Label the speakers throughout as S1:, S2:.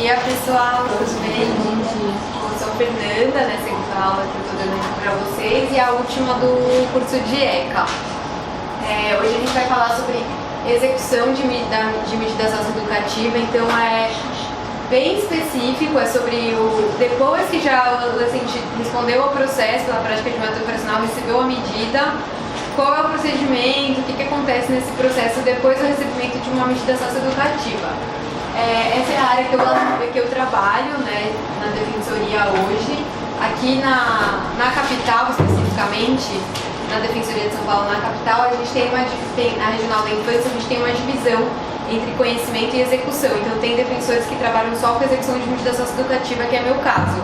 S1: dia, pessoal. Tudo bem? Eu sou a Fernanda, né? Segunda aula que eu estou dando aqui para vocês e a última do curso de ECA. Hoje a gente vai falar sobre execução de medida socioeducativa, então é bem específico, é sobre depois que já o adolescente respondeu ao processo pela prática de método operacional, recebeu a medida, qual é o procedimento, o que acontece nesse processo depois do recebimento de uma medida socioeducativa. Essa é a área que eu trabalho, né, na defensoria hoje. Aqui na capital, especificamente, na Defensoria de São Paulo, na capital, a gente tem na Regional da Infância, a gente tem uma divisão entre conhecimento e execução. Então tem defensores que trabalham só com execução de medida socioeducativa, que é meu caso.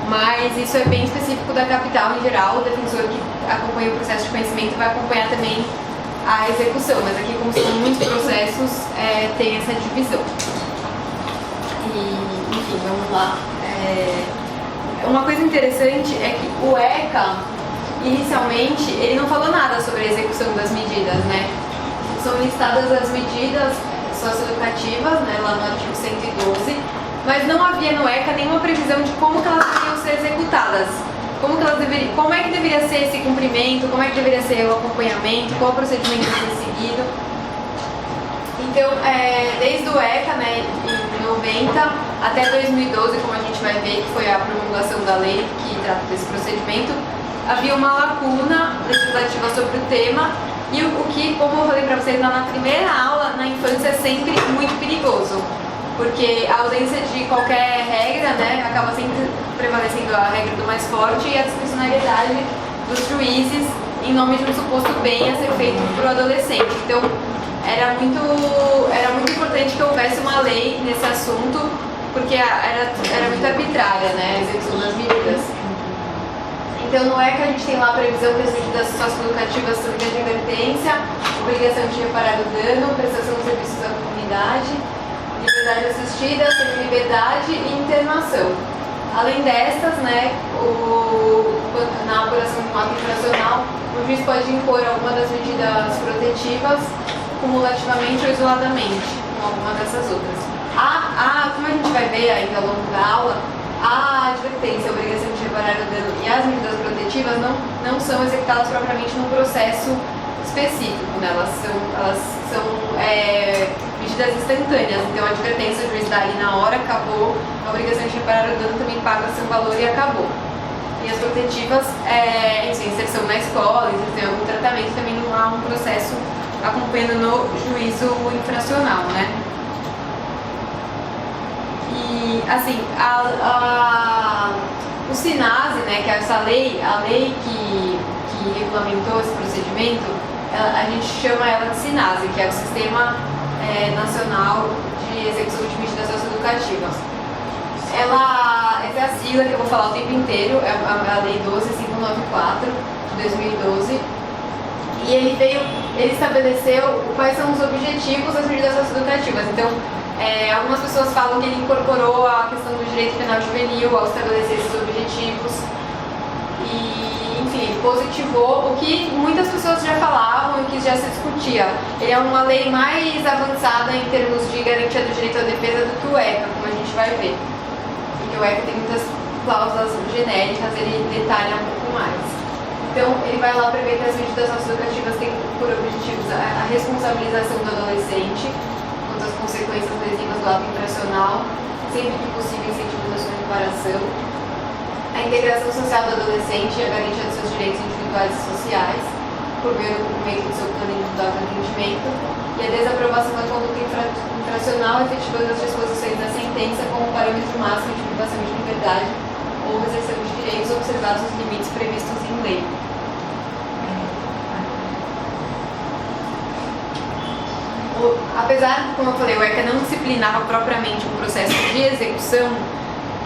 S1: Mas isso é bem específico da capital em geral. O defensor que acompanha o processo de conhecimento vai acompanhar também a execução. Mas aqui, como são muitos processos, tem essa divisão. E, enfim, vamos lá. Uma coisa interessante é que o ECA, inicialmente, ele não falou nada sobre a execução das medidas, né? São listadas as medidas socioeducativas, né, lá no artigo 112, mas não havia no ECA nenhuma previsão de como que elas deveriam ser executadas. Como é que deveria ser esse cumprimento, como é que deveria ser o acompanhamento, qual o procedimento a ser seguido. Então, desde o ECA, né, em 90 até 2012, como a gente vai ver, que foi a promulgação da lei que trata desse procedimento, havia uma lacuna legislativa sobre o tema e o que, como eu falei para vocês lá na primeira aula, na infância é sempre muito perigoso, porque a ausência de qualquer regra, né, acaba sempre prevalecendo a regra do mais forte e a discricionariedade dos juízes em nome de um suposto bem a ser feito para o adolescente. Então, era muito importante que houvesse uma lei nesse assunto, porque era muito arbitrária, né, a execução das medidas. Então, no ECA a gente tem lá a previsão que as medidas socioeducativas são de advertência, obrigação de reparar o dano, prestação de serviços à comunidade, liberdade assistida, semi-liberdade e internação. Além destas, né, na apuração de um ato infracional, o juiz pode impor alguma das medidas protetivas cumulativamente ou isoladamente, com alguma dessas outras. Como a gente vai ver ainda ao longo da aula, a advertência, a obrigação de reparar o dano e as medidas protetivas não são executadas propriamente num processo específico, né? Elas são medidas instantâneas. Então a advertência, o juiz dá ali na hora, acabou, a obrigação de reparar o dano também paga seu valor e acabou. E as protetivas, inserção na escola, tem algum tratamento, também não há um processo acompanhando no juízo infracional, né? E, assim, o SINASE, né, que é essa lei, a lei que regulamentou esse procedimento, a gente chama ela de SINASE, que é o Sistema Nacional de Execução de Medidas Socioeducativas. Essa é a sigla que eu vou falar o tempo inteiro, é a Lei 12.594 de 2012, e ele estabeleceu quais são os objetivos das medidas socioeducativas. Então, algumas pessoas falam que ele incorporou a questão do direito penal juvenil ao estabelecer esses objetivos e, enfim, ele positivou o que muitas pessoas já falavam e que já se discutia. Ele é uma lei mais avançada em termos de garantia do direito à defesa do que o ECA, como a gente vai ver. Porque o ECA tem muitas cláusulas genéricas, ele detalha um pouco mais. Então, ele vai lá prever que as medidas socioeducativas têm por objetivos a responsabilização do adolescente quanto às consequências lesivas do ato infracional, sempre que possível incentivando a sua reparação, a integração social do adolescente e a garantia dos seus direitos individuais e sociais, por meio do cumprimento do seu plano individual de atendimento, e a desaprovação da conduta infracional, efetivando as disposições da sentença como parâmetro máximo de privação de liberdade ou exerção de direitos observados os limites previstos em lei. Apesar, como eu falei, o ECA não disciplinava propriamente o processo de execução,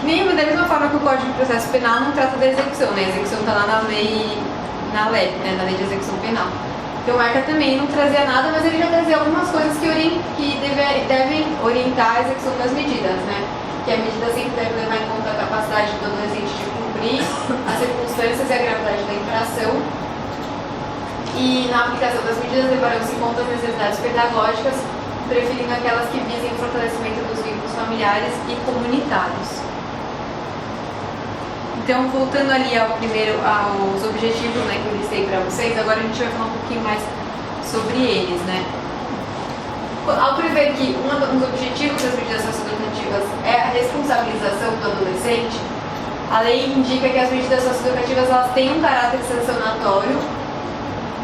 S1: da mesma forma que o Código de Processo Penal não trata da execução, né? A execução está lá na LEP, né? Na Lei de Execução Penal. Então o ECA também não trazia nada, mas ele já trazia algumas coisas que devem orientar a execução das medidas, né? Que a medida sempre deve levar em conta a capacidade do adolescente de cumprir as circunstâncias e a gravidade da infração. E na aplicação das medidas levarão-se em conta as necessidades pedagógicas, preferindo aquelas que visem o fortalecimento dos vínculos familiares familiares e comunitários. Então, voltando ali aos objetivos, né, que eu listei para vocês, agora a gente vai falar um pouquinho mais sobre eles, né? Ao prever que um dos objetivos das medidas socioeducativas é a responsabilização do adolescente, a lei indica que as medidas socioeducativas elas têm um caráter sancionatório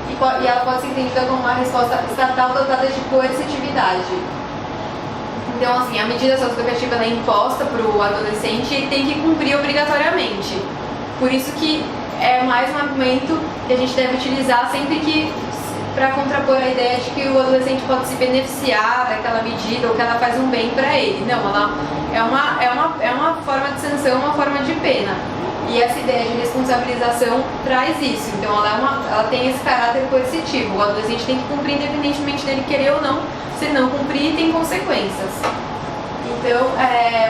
S1: e ela pode ser entendida como uma resposta estatal dotada de coercitividade. Então, assim, a medida socioeducativa é imposta para o adolescente e tem que cumprir obrigatoriamente. Por isso que é mais um argumento que a gente deve utilizar sempre que para contrapor a ideia de que o adolescente pode se beneficiar daquela medida ou que ela faz um bem para ele. Não, ela é uma forma de sanção, uma forma de pena. E essa ideia de responsabilização traz isso. Então ela tem esse caráter coercitivo. O adolescente tem que cumprir independentemente dele querer ou não. Se não cumprir, tem consequências. Então,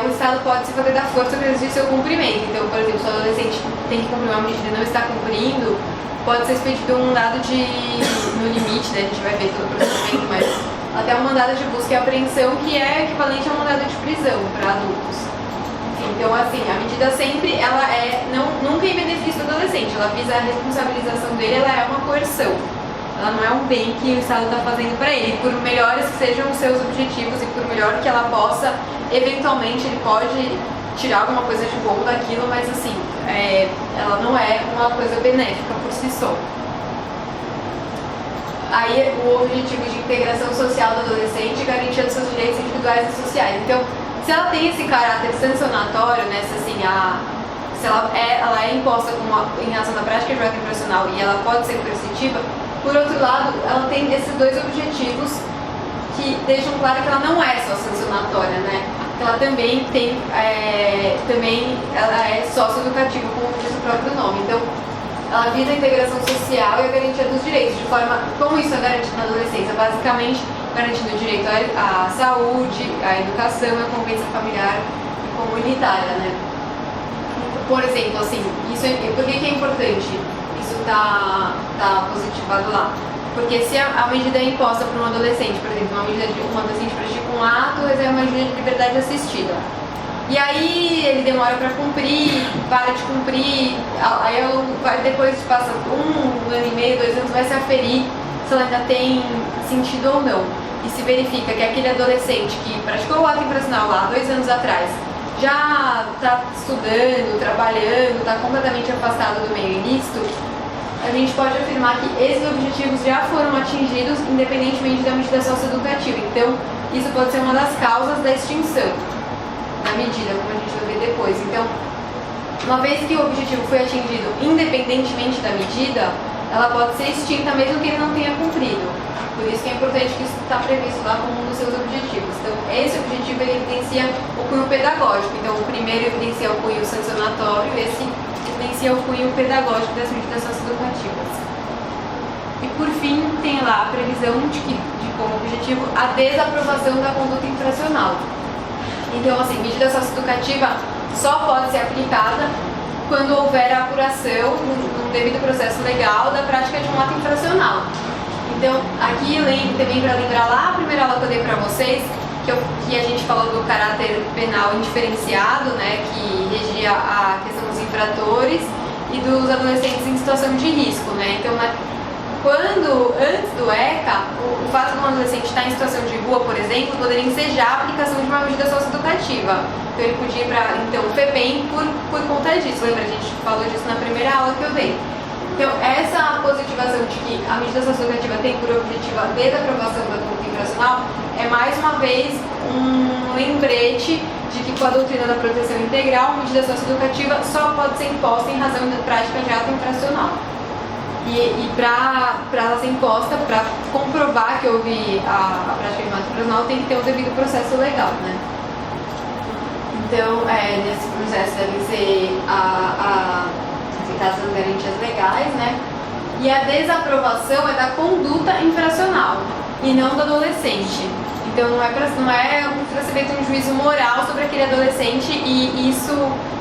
S1: o Estado pode se fazer da força para exigir seu cumprimento. Então, por exemplo, se o adolescente tem que cumprir uma medida e não está cumprindo, pode ser expedido um mandado no limite, né? A gente vai ver todo o procedimento, mas até um mandado de busca e apreensão que é equivalente a um mandado de prisão para adultos. Então, assim, a medida sempre, ela nunca em benefício do adolescente, ela visa a responsabilização dele, ela é uma coerção. Ela não é um bem que o Estado está fazendo para ele, por melhores que sejam os seus objetivos e por melhor que ela possa, eventualmente, ele pode tirar alguma coisa de bom daquilo, mas assim, ela não é uma coisa benéfica por si só. Aí, o objetivo de integração social do adolescente e garantia dos seus direitos individuais e sociais. Então, se ela tem esse caráter sancionatório, né, se ela é imposta em razão da prática de ato infracional e ela pode ser coercitiva, por outro lado, ela tem esses dois objetivos que deixam claro que ela não é só sancionatória, né? Ela também ela é socioeducativa, como diz o próprio nome. Então, ela visa a integração social e a garantia dos direitos, de forma como isso é garantido na adolescência, basicamente garantindo o direito à saúde, à educação, à convivência familiar e comunitária, né? Por exemplo, assim, por que é importante? Isso está positivado lá. Porque se a medida é imposta para um adolescente, por exemplo, uma medida de um adolescente pratica um ato, é uma medida de liberdade assistida. E aí ele demora para cumprir, para de cumprir, aí depois passa 1 ano e meio, 2 anos, vai se aferir se ela ainda tem sentido ou não. E se verifica que aquele adolescente que praticou o ato infracional lá 2 anos atrás já está estudando, trabalhando, está completamente afastado do meio ilícito, a gente pode afirmar que esses objetivos já foram atingidos independentemente da medida socioeducativa. Então, isso pode ser uma das causas da extinção da medida, como a gente vai ver depois. Então, uma vez que o objetivo foi atingido independentemente da medida, ela pode ser extinta mesmo que ele não tenha cumprido. Por isso que é importante que isso está previsto lá como um dos seus objetivos. Então, esse objetivo ele evidencia o cunho pedagógico. Então, o primeiro evidencia o cunho sancionatório, esse evidencia o cunho pedagógico das medidas socioeducativas. E por fim, tem lá a previsão de como objetivo a desaprovação da conduta infracional. Então, assim, medida socioeducativa só pode ser aplicada quando houver a apuração, no devido processo legal, da prática de um ato infracional. Então, aqui também para lembrar lá a primeira aula que eu dei para vocês, que a gente falou do caráter penal indiferenciado, né, que regia a questão dos infratores e dos adolescentes em situação de risco, né. Então, antes do ECA, o fato de um adolescente estar em situação de rua, por exemplo, poderia ensejar a aplicação de uma medida socioeducativa. Então, ele podia ir para o FEBEM por conta disso. Lembra, a gente falou disso na primeira aula que eu dei. Então, essa positivação de que a medida socioeducativa tem por objetivo a desaprovação da conduta infracional é, mais uma vez, um lembrete de que com a doutrina da proteção integral, a medida socioeducativa só pode ser imposta em razão da prática de ato infracional. E para ela ser imposta, para comprovar que houve a prática de ato infracional, tem que ter o devido processo legal, né? Então, nesse processo devem ser aceitadas as garantias legais, né? E a desaprovação é da conduta infracional e não do adolescente. Então não é para ser feito um juízo moral sobre aquele adolescente e isso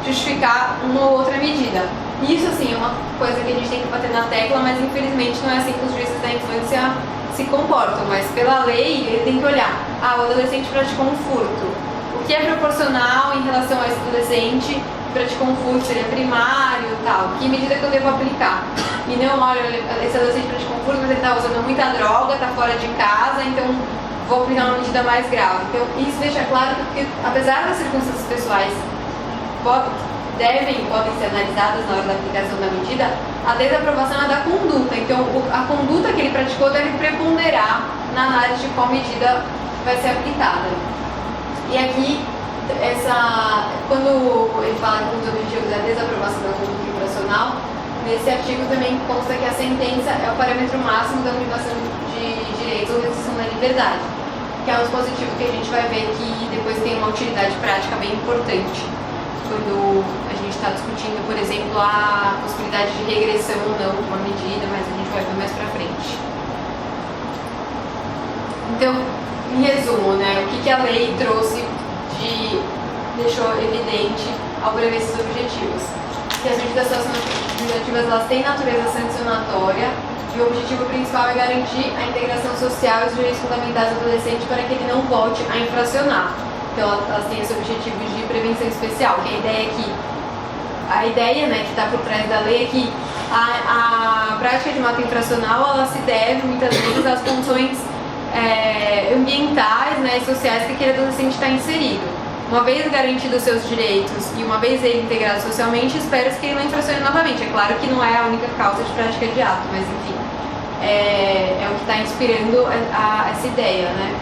S1: justificar uma ou outra medida. Isso, assim, é uma coisa que a gente tem que bater na tecla, mas infelizmente não é assim que os juízes da infância se comportam. Mas pela lei, ele tem que olhar, o adolescente praticou um furto. O que que é proporcional em relação a esse adolescente que praticou um furto, seria primário e tal, que medida que eu devo aplicar? E não, olha, esse adolescente praticou um furto, mas ele está usando muita droga, está fora de casa, então vou aplicar uma medida mais grave. Então isso deixa claro que, apesar das circunstâncias pessoais podem ser analisadas na hora da aplicação da medida, a desaprovação é da conduta. Então a conduta que ele praticou deve preponderar na análise de qual medida vai ser aplicada. E aqui, quando ele fala que um dos objetivos é a desaprovação da conduta infracional, nesse artigo também consta que a sentença é o parâmetro máximo da privação de direitos ou restrição da liberdade, que é um dispositivo que a gente vai ver que depois tem uma utilidade prática bem importante quando a gente está discutindo, por exemplo, a possibilidade de regressão ou não de uma medida, mas a gente vai ver mais pra frente. Então, em resumo, né, o que a lei deixou evidente ao prever esses objetivos? Que as medidas socioeducativas elas têm natureza sancionatória e o objetivo principal é garantir a integração social e os direitos fundamentais do adolescente para que ele não volte a infracionar. Então elas têm esse objetivo de prevenção especial, que a ideia né, que está por trás da lei é que a prática de mata infracional ela se deve muitas vezes às condições ambientais, né, e sociais que aquele adolescente está inserido. Uma vez garantidos os seus direitos e uma vez ele integrado socialmente, espera-se que ele não infracione novamente. É claro que não é a única causa de prática de ato, mas enfim, é o que está inspirando essa ideia, né?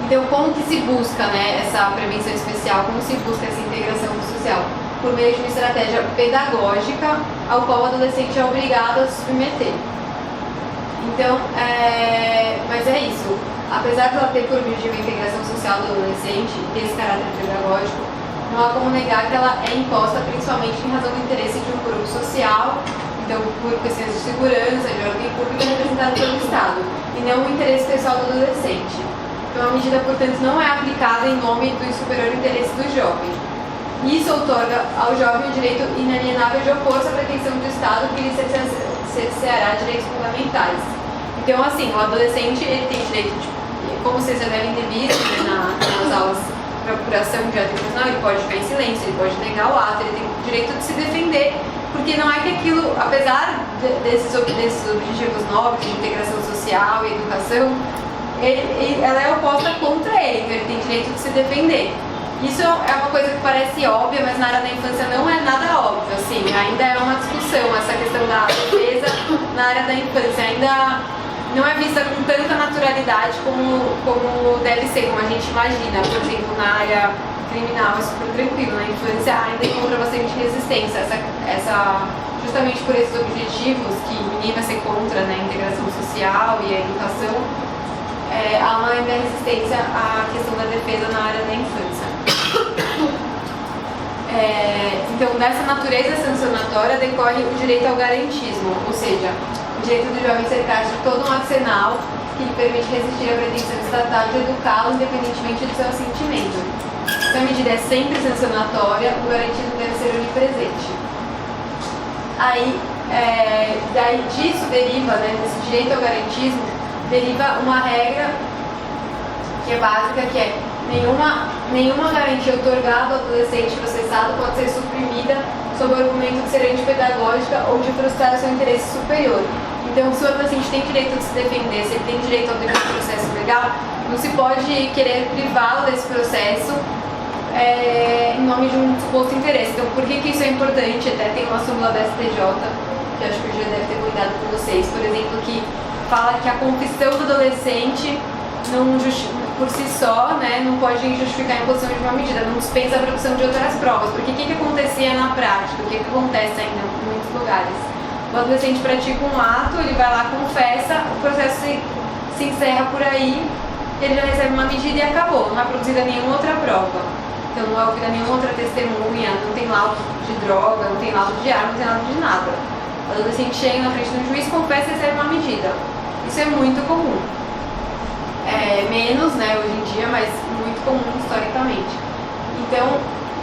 S1: Então, como que se busca, né, essa prevenção especial, como se busca essa integração social? Por meio de uma estratégia pedagógica ao qual o adolescente é obrigado a se submeter. Então, mas é isso. Apesar de ela ter por objetivo a integração social do adolescente e ter esse caráter pedagógico, não há como negar que ela é imposta principalmente em razão do interesse de um grupo social, então por questões de segurança, de ordem pública representado pelo Estado, e não o interesse pessoal do adolescente. Então a medida, portanto, não é aplicada em nome do superior interesse do jovem. Isso outorga ao jovem o direito inalienável de opor-se à pretensão do Estado que lhe cerceará direitos fundamentais. Então, assim, o adolescente ele tem direito, como vocês já devem ter visto nas aulas para apuração de ato infracional, ele pode ficar em silêncio, ele pode negar o ato, ele tem o direito de se defender, porque não é que aquilo, apesar desses objetivos nobres de integração social e educação, ela é oposta contra ele, então ele tem direito de se defender. Isso é uma coisa que parece óbvia, mas na área da infância não é nada óbvio, assim, ainda é uma discussão, essa questão da defesa na área da infância, ainda não é vista com tanta naturalidade como deve ser, como a gente imagina. Por exemplo, na área criminal é super tranquilo, na infância ainda encontra bastante resistência, justamente por esses objetivos, que ninguém vai ser contra, né, a integração social e a educação, há uma ainda resistência à questão da defesa na área da infância. Então, dessa natureza sancionatória decorre o direito ao garantismo, ou seja, o direito do jovem cercar de todo um arsenal que lhe permite resistir à pretensão estatal de educá-lo independentemente do seu assentimento. Se a medida é sempre sancionatória, o garantismo deve ser onipresente. Daí disso deriva, né, desse direito ao garantismo, deriva uma regra que é básica, que é nenhuma garantia otorgada ao adolescente processado pode ser suprimida sob o argumento de ser antipedagógica ou de frustrar seu interesse superior. Então, se o adolescente tem direito de se defender, se ele tem direito ao devido processo legal, não se pode querer privá-lo desse processo em nome de um suposto interesse. Então, por que isso é importante? Até tem uma súmula da STJ, que acho que o Gil deve ter cuidado com vocês, por exemplo, que fala que a confissão do adolescente por si só, né, não pode justificar a imposição de uma medida, não dispensa a produção de outras provas, porque o que acontecia na prática, o que acontece ainda em muitos lugares? O adolescente pratica um ato, ele vai lá, confessa, o processo se encerra por aí, ele já recebe uma medida e acabou, não é produzida nenhuma outra prova. Então não é ouvida nenhuma outra testemunha, não tem laudo de droga, não tem laudo de arma, não tem laudo de nada. O adolescente chega na frente do juiz, confessa e recebe uma medida. Isso é muito comum. Menos, né, hoje em dia, mas muito comum historicamente. Então,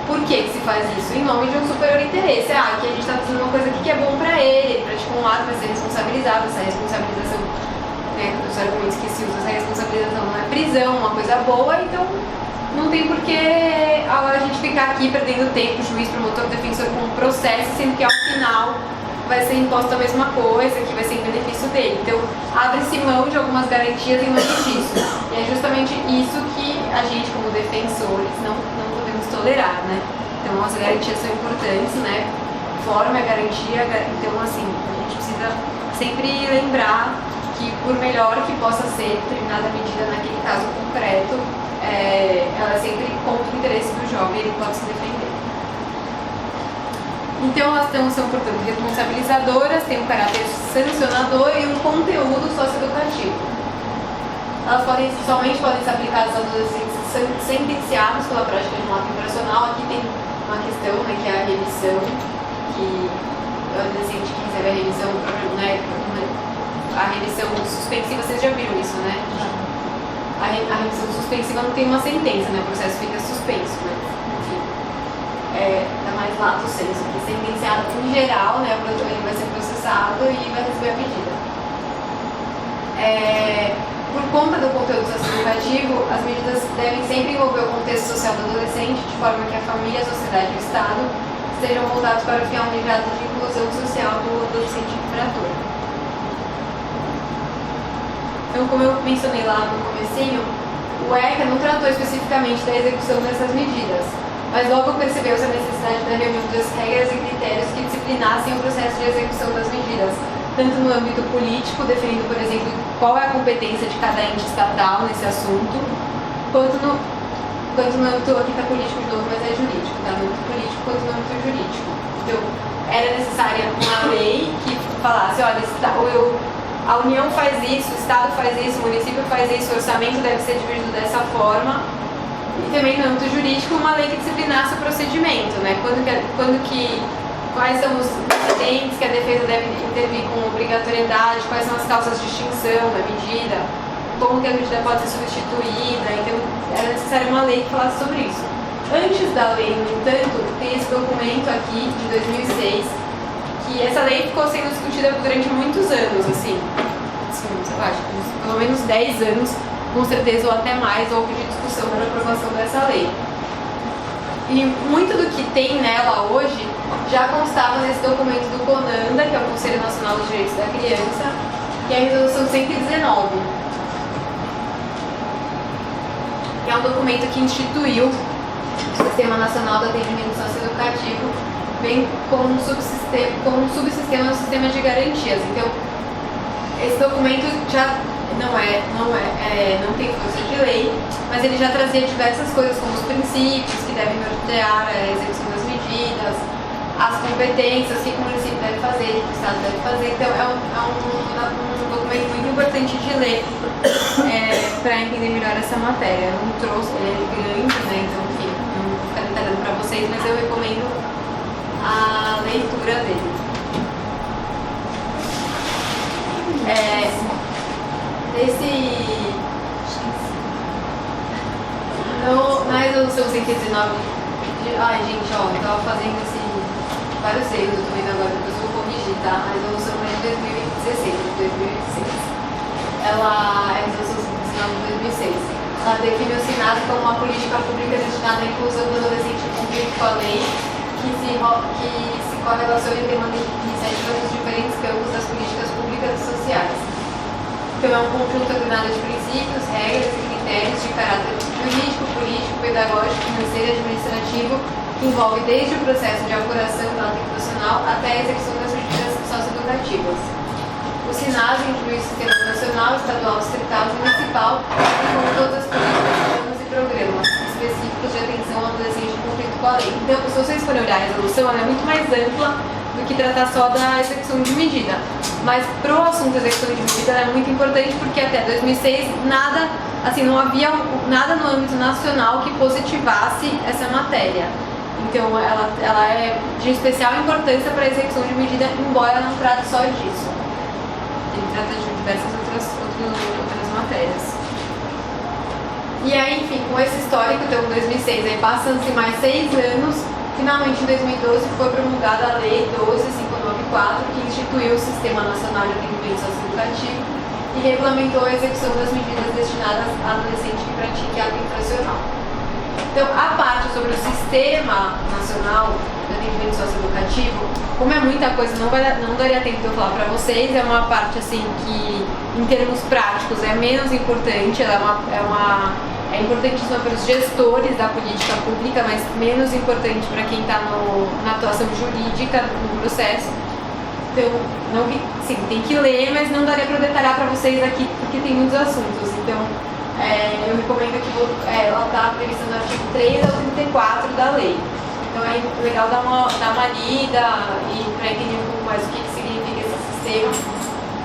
S1: por que se faz isso? Em nome de um superior interesse. Que a gente está fazendo uma coisa aqui que é bom para ele praticou um ato, vai ser responsabilizado, essa responsabilização, né, dos argumentos que se usa, essa responsabilização não é prisão, uma coisa boa, então não tem por que a gente ficar aqui perdendo tempo, juiz, promotor, defensor, com um processo, sendo que ao final vai ser imposta a mesma coisa, que vai ser em benefício dele. Então, abre-se mão de algumas garantias em nome disso. E é justamente isso que a gente, como defensores, não podemos tolerar, né? Então, as garantias são importantes, né? Forma a garantia, então, assim, a gente precisa sempre lembrar que, por melhor que possa ser determinada medida naquele caso concreto, ela é sempre contra o interesse do jovem, ele pode se defender. Então, elas são, portanto, responsabilizadoras, têm um caráter sancionador e um conteúdo socioeducativo. Elas somente podem ser aplicadas aos adolescentes sentenciados pela prática de um ato infracional. Aqui tem uma questão, né, que é a revisão, que o adolescente que recebe a revisão, né, a revisão suspensiva, vocês já viram isso, né? A revisão suspensiva não tem uma sentença, né? O processo fica suspenso, né? Dá mais lato senso, porque sentenciado em geral, né, ele vai ser processado e vai receber a medida. Por conta do conteúdo socioeducativo, as medidas devem sempre envolver o contexto social do adolescente, de forma que a família, a sociedade e o Estado estejam voltados para o fim almejado de inclusão social do adolescente infrator. Então, como eu mencionei lá no comecinho, o ECA não tratou especificamente da execução dessas medidas, mas logo percebeu-se a necessidade da reunião das regras e critérios que disciplinassem o processo de execução das medidas, tanto no âmbito político, definindo, por exemplo, qual é a competência de cada ente estatal nesse assunto, quanto no âmbito, aqui está político de novo, mas é jurídico, tá? No âmbito político quanto no âmbito jurídico. Então, era necessária uma lei que falasse, olha, a União faz isso, o Estado faz isso, o município faz isso, o orçamento deve ser dividido dessa forma. E também no âmbito jurídico, uma lei que disciplinasse o procedimento, né? Quais são os incidentes que a defesa deve intervir com obrigatoriedade, quais são as causas de extinção da medida, como que a medida pode ser substituída. Então, era necessária uma lei que falasse sobre isso. Antes da lei, no entanto, tem esse documento aqui, de 2006, que essa lei ficou sendo discutida durante muitos anos, assim, sei lá, pelo menos 10 anos, com certeza, ou até mais, houve de discussão para a aprovação dessa lei. E muito do que tem nela hoje já constava nesse documento do CONANDA, que é o Conselho Nacional dos Direitos da Criança, que é a Resolução 119, que é um documento que instituiu o Sistema Nacional de Atendimento Socioeducativo, vem como um subsistema do sistema de garantias. Então, esse documento já não tem força de lei, mas ele já trazia diversas coisas, como os princípios que devem nortear a execução das medidas, as competências, o que o município deve fazer, o que o Estado deve fazer. Então, é um documento muito importante de ler para entender melhor essa matéria. Eu não trouxe, ele é grande, né? Então, enfim, não vou ficar detalhando para vocês, mas eu recomendo a leitura dele. Na resolução 119, ai gente, ó, eu tava fazendo vários erros, eu tô vendo agora, depois eu vou corrigir, tá? A resolução é de 2016. Ela é a resolução 119 de 2006. Ela define o SINASE como uma política pública destinada à inclusão do adolescente em conflito com a lei, que se correlaciona e demanda iniciativas nos diferentes campos das políticas públicas e sociais. Então, é um conjunto ordenado de princípios, regras e critérios de caráter jurídico, político, pedagógico, financeiro e administrativo, que envolve desde o processo de apuração do ato profissional até a execução das medidas socioeducativas. O SINASE inclui o Sistema Nacional, Estadual, Distrital e Municipal, com todas as políticas e programas específicos de atenção ao adolescente em conflito com a lei. Então, se vocês forem olhar a resolução, ela é muito mais ampla do que tratar só da execução de medida. Mas pro assunto da execução de medida ela é muito importante porque até 2006 não havia nada no âmbito nacional que positivasse essa matéria. Então ela é de especial importância para a execução de medida, embora não trate só disso. Ele trata de diversas outras matérias. E aí, enfim, com esse histórico, então 2006, aí passam-se mais 6 anos. Finalmente, em 2012, foi promulgada a Lei 12.594, que instituiu o Sistema Nacional de Atendimento Socioeducativo e regulamentou a execução das medidas destinadas a adolescente que pratique ato infracional. Então, a parte sobre o Sistema Nacional de Atendimento Socioeducativo, como é muita coisa, não daria tempo de eu falar para vocês, é uma parte assim que, em termos práticos, é menos importante, ela é importantíssima para os gestores da política pública, mas menos importante para quem está na atuação jurídica no processo. Então, sim, tem que ler, mas não daria para detalhar para vocês aqui, porque tem muitos assuntos. Então, eu recomendo que ela está prevista no artigo 3 ao 34 da lei. Então, é legal dar uma lida e para entender um pouco mais o que significa esse sistema.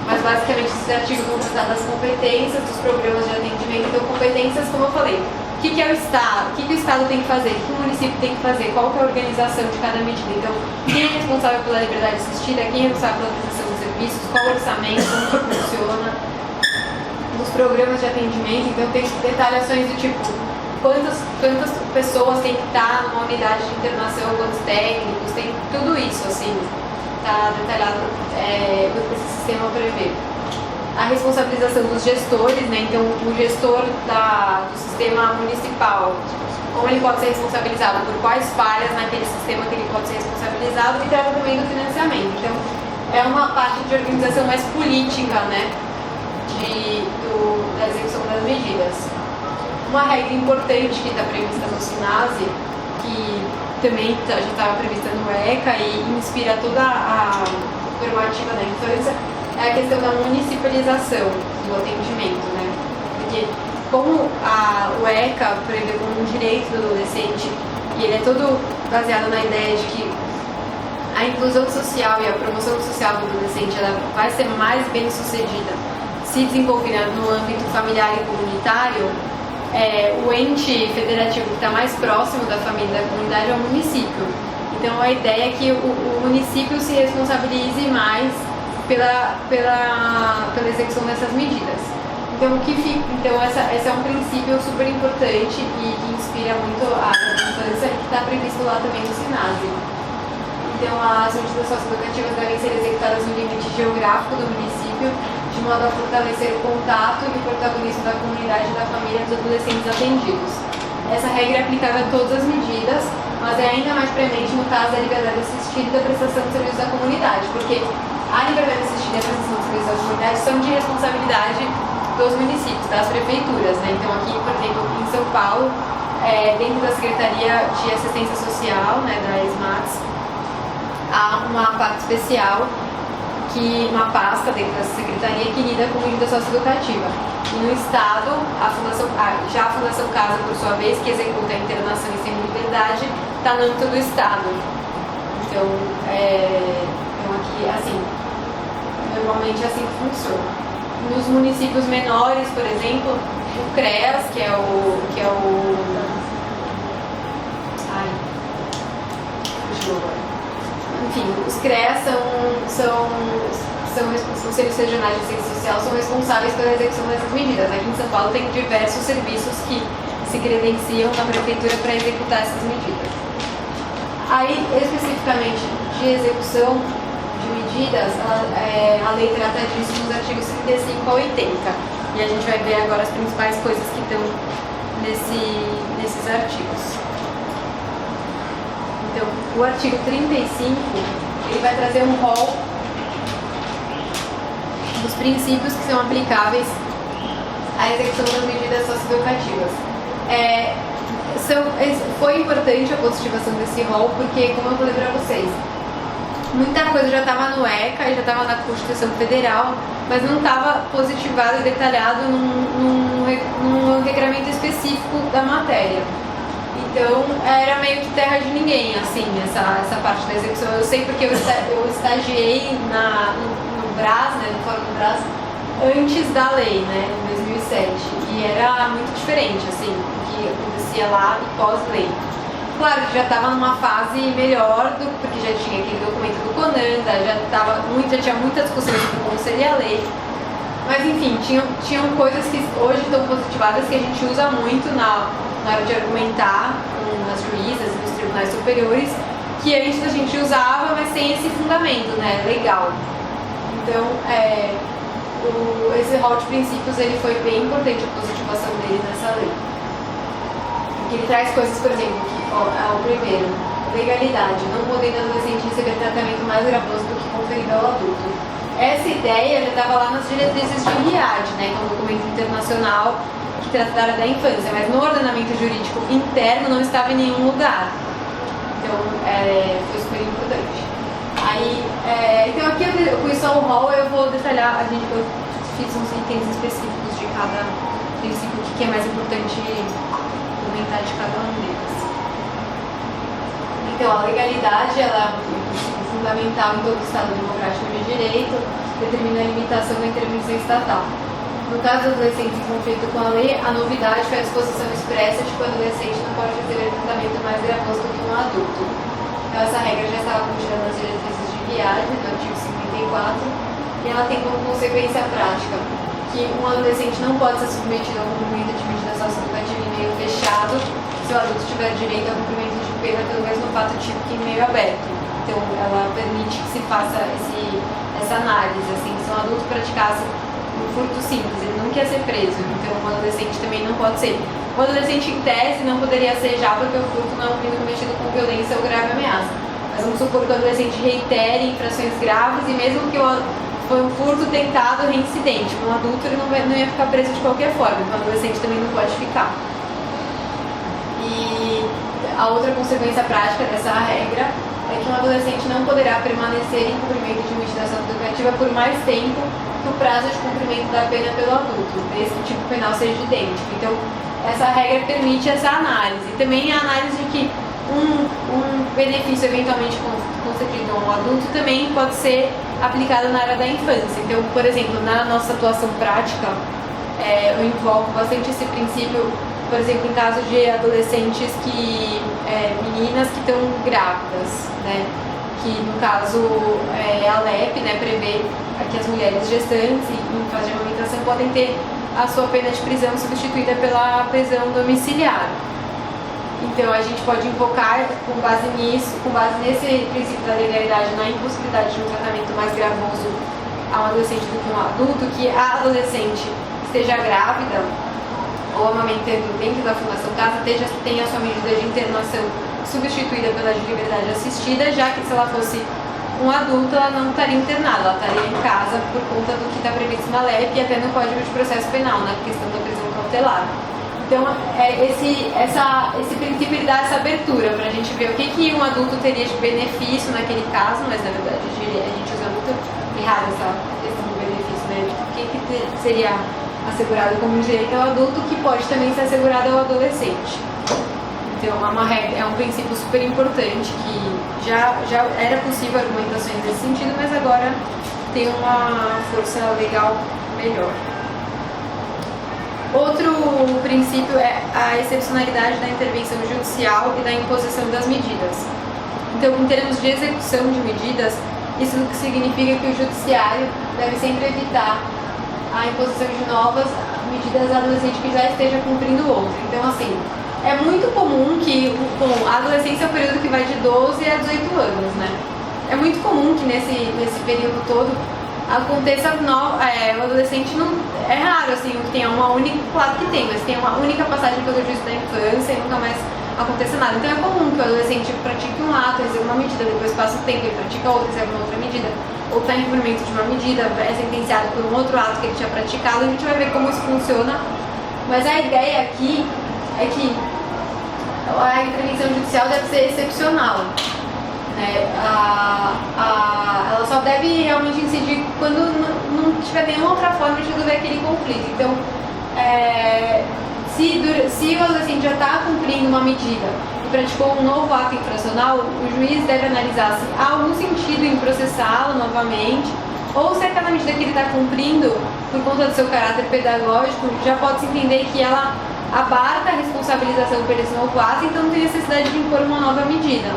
S1: Mas, basicamente, esses artigos vão tratar das competências, dos programas de atendimento. Então, competências, como eu falei, o que é o Estado? O que o Estado tem que fazer? O que o município tem que fazer? Qual que é a organização de cada medida? Então, quem é responsável pela liberdade assistida? Quem é responsável pela prestação de serviços? Qual o orçamento? Como que funciona? Dos programas de atendimento. Então, tem detalhações do tipo quantas pessoas tem que estar numa unidade de internação, quantos técnicos, tem tudo isso, assim, está detalhado do que esse sistema prevê. A responsabilização dos gestores, né? Então, o gestor do sistema municipal, como ele pode ser responsabilizado, por quais falhas naquele sistema que ele pode ser responsabilizado, e trata também do financiamento. Então, é uma parte de organização mais política, né? Da execução das medidas. Uma regra importante que está prevista no SINASE, que também já estava prevista no ECA e inspira toda a normativa da infância, é a questão da municipalização do atendimento, né? Porque como o ECA prevê como um direito do adolescente, e ele é todo baseado na ideia de que a inclusão social e a promoção social do adolescente ela vai ser mais bem sucedida se desenvolver no âmbito familiar e comunitário, o ente federativo que está mais próximo da família e da comunidade é o município. Então a ideia é que o município se responsabilize mais pela execução dessas medidas. Então, esse é um princípio super importante e que inspira muito a infância e que está previsto lá também no SINASE. Então, as medidas socioeducativas devem ser executadas no limite geográfico do município, de modo a fortalecer o contato e o protagonismo da comunidade e da família dos adolescentes atendidos. Essa regra é aplicável a todas as medidas, mas é ainda mais premente no caso da liberdade assistida e da prestação de serviços à comunidade, porque a liberdade assistida e a prestação de serviços à comunidade são de responsabilidade dos municípios, das prefeituras, né? Então aqui, por exemplo, em São Paulo, dentro da Secretaria de Assistência Social, né, da ESMATS, há uma parte especial, uma pasta dentro dessa secretaria que lida com medida socioeducativa. E no Estado, a Fundação Casa, por sua vez, que executa a internação em semi-liberdade, está no âmbito do Estado. Então, aqui, assim, normalmente assim que funciona. Nos municípios menores, por exemplo, o CREAS, enfim, os CREAS são os Conselhos Regionais de Assistência Social, são responsáveis pela execução dessas medidas. Aqui em São Paulo tem diversos serviços que se credenciam na prefeitura para executar essas medidas. Aí, especificamente de execução de medidas, a lei trata disso nos artigos 35 a 80. E a gente vai ver agora as principais coisas que estão nesses artigos. Então, o artigo 35, ele vai trazer um rol dos princípios que são aplicáveis à execução das medidas socioeducativas. Foi importante a positivação desse rol, porque, como eu falei para vocês, muita coisa já estava no ECA e já estava na Constituição Federal, mas não estava positivado e detalhado num regramento específico da matéria. Então, era meio que terra de ninguém, assim, essa parte da execução. Eu sei porque eu estagiei no BRAS, né, no Fórum do BRAS, antes da lei, né, em 2007. E era muito diferente, assim, o que acontecia lá e pós-lei. Claro que já estava numa fase melhor, porque já tinha aquele documento do CONANDA, já tinha muita discussão sobre como seria a lei. Mas, enfim, tinham coisas que hoje estão positivadas que a gente usa muito na hora de argumentar com as juízas e nos tribunais superiores, que antes a gente usava, mas sem esse fundamento, né, legal. Então, esse rol de princípios ele foi bem importante, a positivação dele nessa lei. ele traz coisas, por exemplo, que, o primeiro, legalidade, não podendo adolescente receber tratamento mais gravoso do que conferido ao adulto. Essa ideia já estava lá nas diretrizes de RIAD, né, que é um documento internacional que trata da área da infância, mas no ordenamento jurídico interno não estava em nenhum lugar. Então, foi super importante. Aí, então aqui eu pus só o rol, eu vou detalhar, eu fiz uns itens específicos de cada princípio, o que é mais importante comentar de cada um deles. Então, a legalidade, ela é um princípio fundamental em todo o Estado democrático de direito, determina a limitação da intervenção estatal. No caso do adolescente em conflito com a lei, a novidade foi a disposição expressa de que o adolescente não pode receber tratamento mais gravoso do que um adulto. Então, essa regra já estava contida nas diretrizes de RIAD, do artigo 54, e ela tem como consequência prática que um adolescente não pode ser submetido ao cumprimento de medida socioeducativa em meio fechado se o adulto tiver direito ao cumprimento de pena pelo mesmo fato típico que em meio aberto. Então, ela permite que se faça essa análise, assim, se um adulto praticasse um furto simples, ele não quer ser preso, então um adolescente também não pode ser. O adolescente, em tese, não poderia ser já porque o furto não é um crime cometido com violência ou grave ameaça. Mas vamos supor que o adolescente reitere infrações graves e mesmo que foi um furto tentado reincidente. Um adulto ele não ia ficar preso de qualquer forma, então o adolescente também não pode ficar. E a outra consequência prática dessa regra é que um adolescente não poderá permanecer em cumprimento de medida educativa por mais tempo que o prazo de cumprimento da pena pelo adulto, desde que o tipo penal seja idêntico. Então, essa regra permite essa análise. E também a análise de que um benefício eventualmente concedido a um adulto também pode ser aplicado na área da infância. Então, por exemplo, na nossa atuação prática, eu invoco bastante esse princípio, por exemplo, em caso de adolescentes meninas que estão grávidas, né? Que no caso a LEP, né, prevê que as mulheres gestantes em fase de amamentação podem ter a sua pena de prisão substituída pela prisão domiciliar. Então a gente pode invocar com base nesse princípio da legalidade, na impossibilidade de um tratamento mais gravoso a um adolescente do que um adulto, que a adolescente esteja grávida ou amamentando dentro da Fundação Casa tenha a sua medida de internação substituída pela de liberdade assistida, já que se ela fosse um adulto, ela não estaria internada, ela estaria em casa por conta do que está previsto na LEP e até no Código de Processo Penal, na questão da prisão cautelar. Então, esse princípio ele dá essa abertura para a gente ver o que um adulto teria de benefício naquele caso, mas na verdade a gente usa muito errado essa questão do benefício, né? O que seria assegurado como direito ao adulto, que pode também ser assegurado ao adolescente. Então, é um princípio super importante que já era possível argumentações nesse sentido, mas agora tem uma força legal melhor. Outro princípio é a excepcionalidade da intervenção judicial e da imposição das medidas. Então, em termos de execução de medidas, isso significa que o judiciário deve sempre evitar a imposição de novas medidas a adolescente que já esteja cumprindo outra. Então, assim, é muito comum que a adolescência é o período que vai de 12 a 18 anos, né? É muito comum que nesse período todo aconteça o adolescente não é raro assim que tenha uma única, claro que tem, mas tem uma única passagem pelo juízo da infância e nunca mais aconteça nada. Então é comum que o adolescente pratique um ato, receba uma medida, depois passa o tempo, ele pratica outra, recebe uma outra medida, ou está em cumprimento de uma medida, é sentenciado por um outro ato que ele tinha praticado. A gente vai ver como isso funciona, mas a ideia aqui é que a intervenção judicial deve ser excepcional. Ela só deve realmente incidir quando não tiver nenhuma outra forma de resolver aquele conflito. Então, se o adolescente já está cumprindo uma medida e praticou um novo ato infracional, o juiz deve analisar se há algum sentido em processá-lo novamente, ou se aquela medida que ele está cumprindo, por conta do seu caráter pedagógico, já pode-se entender que ela abarca a responsabilização por esse novo ato, então não tem necessidade de impor uma nova medida.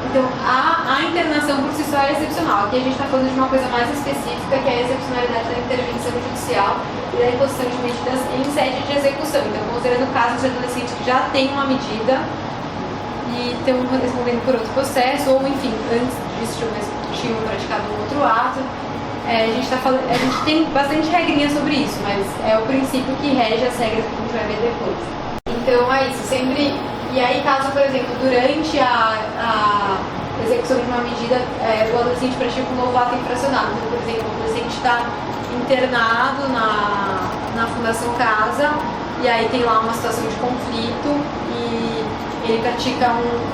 S1: Então, a internação por si só é excepcional. Aqui a gente está falando de uma coisa mais específica, que é a excepcionalidade da intervenção judicial e da imposição de medidas em sede de execução. Então, considerando casos de adolescentes que já têm uma medida e estão respondendo por outro processo, ou enfim, antes disso tinham praticado um outro ato. A gente tem bastante regrinha sobre isso, mas é o princípio que rege as regras que a gente vai ver depois. Então é isso, sempre. E aí, caso, por exemplo, durante a execução de uma medida, o adolescente pratica um novo ato infracional. Então, por exemplo, o adolescente está internado na Fundação Casa, e aí tem lá uma situação de conflito e ele pratica um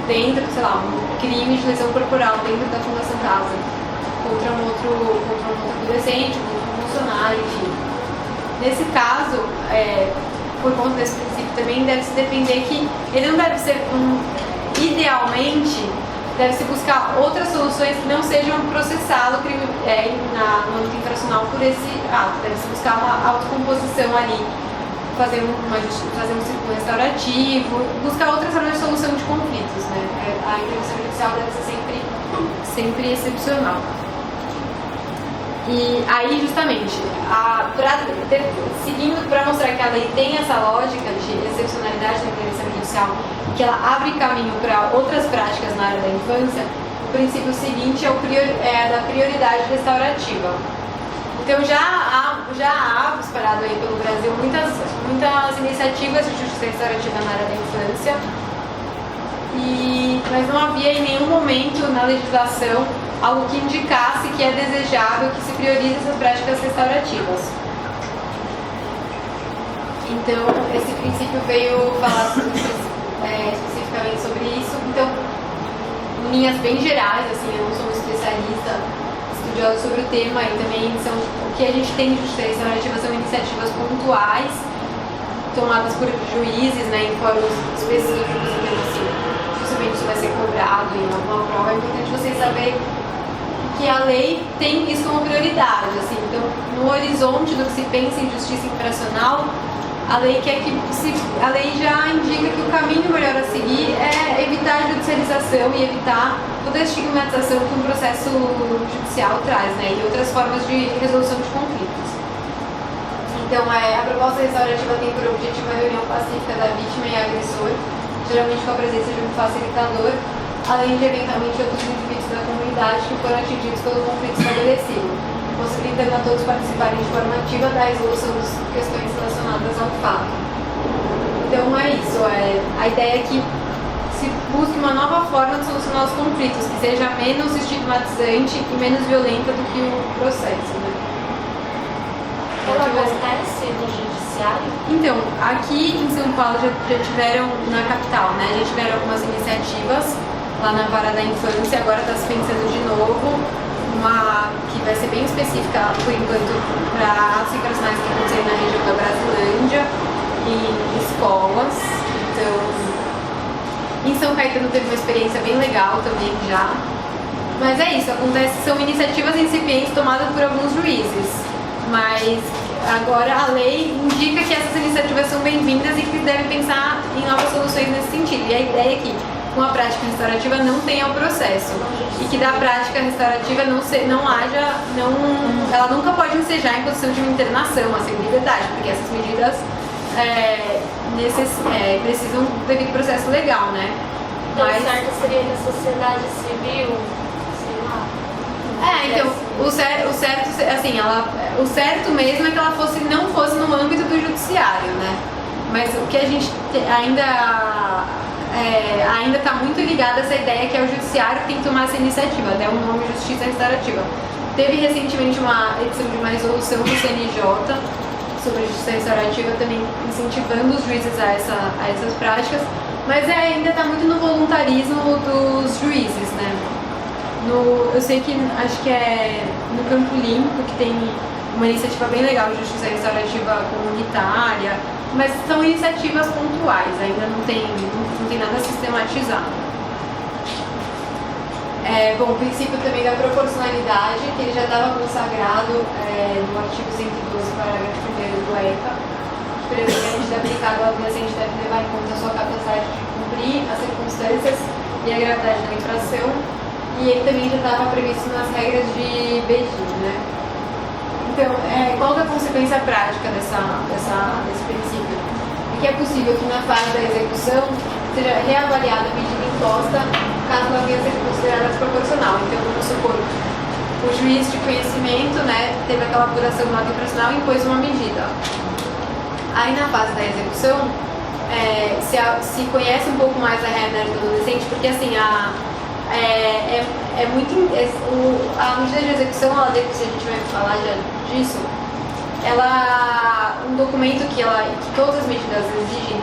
S1: crime de lesão corporal dentro da Fundação Casa contra um outro adolescente, contra um funcionário, enfim. Nesse caso, por conta desse princípio também deve se defender que ele não deve ser idealmente deve-se buscar outras soluções que não sejam processá-lo no âmbito infracional por esse ato. Deve-se buscar uma autocomposição ali, fazer um círculo restaurativo, buscar outras formas de solução de conflitos, né? A intervenção judicial deve ser sempre excepcional. E aí, justamente, seguindo para mostrar que a lei tem essa lógica de excepcionalidade da intervenção judicial, que ela abre caminho para outras práticas na área da infância, o princípio seguinte é da prioridade restaurativa. Então já há espalhado aí pelo Brasil muitas iniciativas de justiça restaurativa na área da infância, mas não havia em nenhum momento na legislação algo que indicasse que é desejável que se priorize essas práticas restaurativas. Então, esse princípio veio falar especificamente sobre isso. Então, em linhas bem gerais, assim, eu não sou uma especialista estudiosa sobre o tema, e também o que a gente tem de justiça restaurativa são iniciativas pontuais, tomadas por juízes, né, em fóruns específicos, então, assim, dificilmente isso vai ser cobrado em alguma prova. É importante vocês saberem que a lei tem isso como prioridade, assim. Então, no horizonte do que se pensa em justiça infracional, a lei já indica que o caminho melhor a seguir é evitar a judicialização e evitar toda a estigmatização que um processo judicial traz, né, e outras formas de resolução de conflitos. Então, a proposta restaurativa tem por objetivo a reunião pacífica da vítima e agressor, geralmente com a presença de um facilitador, além de eventualmente outros indivíduos da comunidade que foram atingidos pelo conflito estabelecido, possibilitando a todos participarem de forma ativa da resolução das questões relacionadas ao fato. Então é isso, a ideia é que se busque uma nova forma de solucionar os conflitos, que seja menos estigmatizante e menos violenta do que o processo, né?
S2: Ela acontece no judiciário?
S1: Então, aqui em São Paulo já tiveram, na capital, né, já tiveram algumas iniciativas lá na Vara da Infância, agora está se pensando de novo, uma que vai ser bem específica, por enquanto, para atos infracionais que acontecem na região da Brasilândia, em escolas. Então, em São Caetano teve uma experiência bem legal também já. Mas é isso, são iniciativas incipientes tomadas por alguns juízes, mas agora a lei indica que essas iniciativas são bem-vindas e que devem pensar em novas soluções nesse sentido. E a ideia é que com a prática restaurativa não tenha o processo, e que da prática restaurativa ela nunca pode ensejar em posição de uma internação, uma liberdade, porque essas medidas precisam do devido processo legal, né?
S2: Mas o certo seria que a sociedade civil, sei lá.
S1: Então, o certo mesmo é que ela não fosse no âmbito do judiciário, né? Mas o que a gente ainda está muito ligado a essa ideia que é o judiciário que tem que tomar essa iniciativa, até o nome Justiça Restaurativa. Teve recentemente uma edição de uma resolução do CNJ sobre justiça restaurativa, também incentivando os juízes a essas práticas, mas ainda está muito no voluntarismo dos juízes, né? Eu sei que, acho que é no Campo Limpo, que tem uma iniciativa bem legal de justiça restaurativa comunitária, mas são iniciativas pontuais, ainda não tem nada sistematizado. O princípio também da proporcionalidade, que ele já estava consagrado no artigo 112, parágrafo 1º do ECA, que prevê que a medida aplicada ao adolescente deve levar em conta a sua capacidade de cumprir as circunstâncias e a gravidade da infração, e ele também já estava previsto nas regras de Beijing, né? Então, qual é a consequência prática desse princípio? É que é possível que na fase da execução seja reavaliada a medida imposta caso ela venha a ser considerada desproporcional. Então, vamos supor, o juiz de conhecimento, né, teve aquela apuração do ato infracional e impôs uma medida. Aí, na fase da execução, se conhece um pouco mais a realidade do adolescente, porque assim, a medida de execução, depois a gente vai falar já disso, um documento que todas as medidas exigem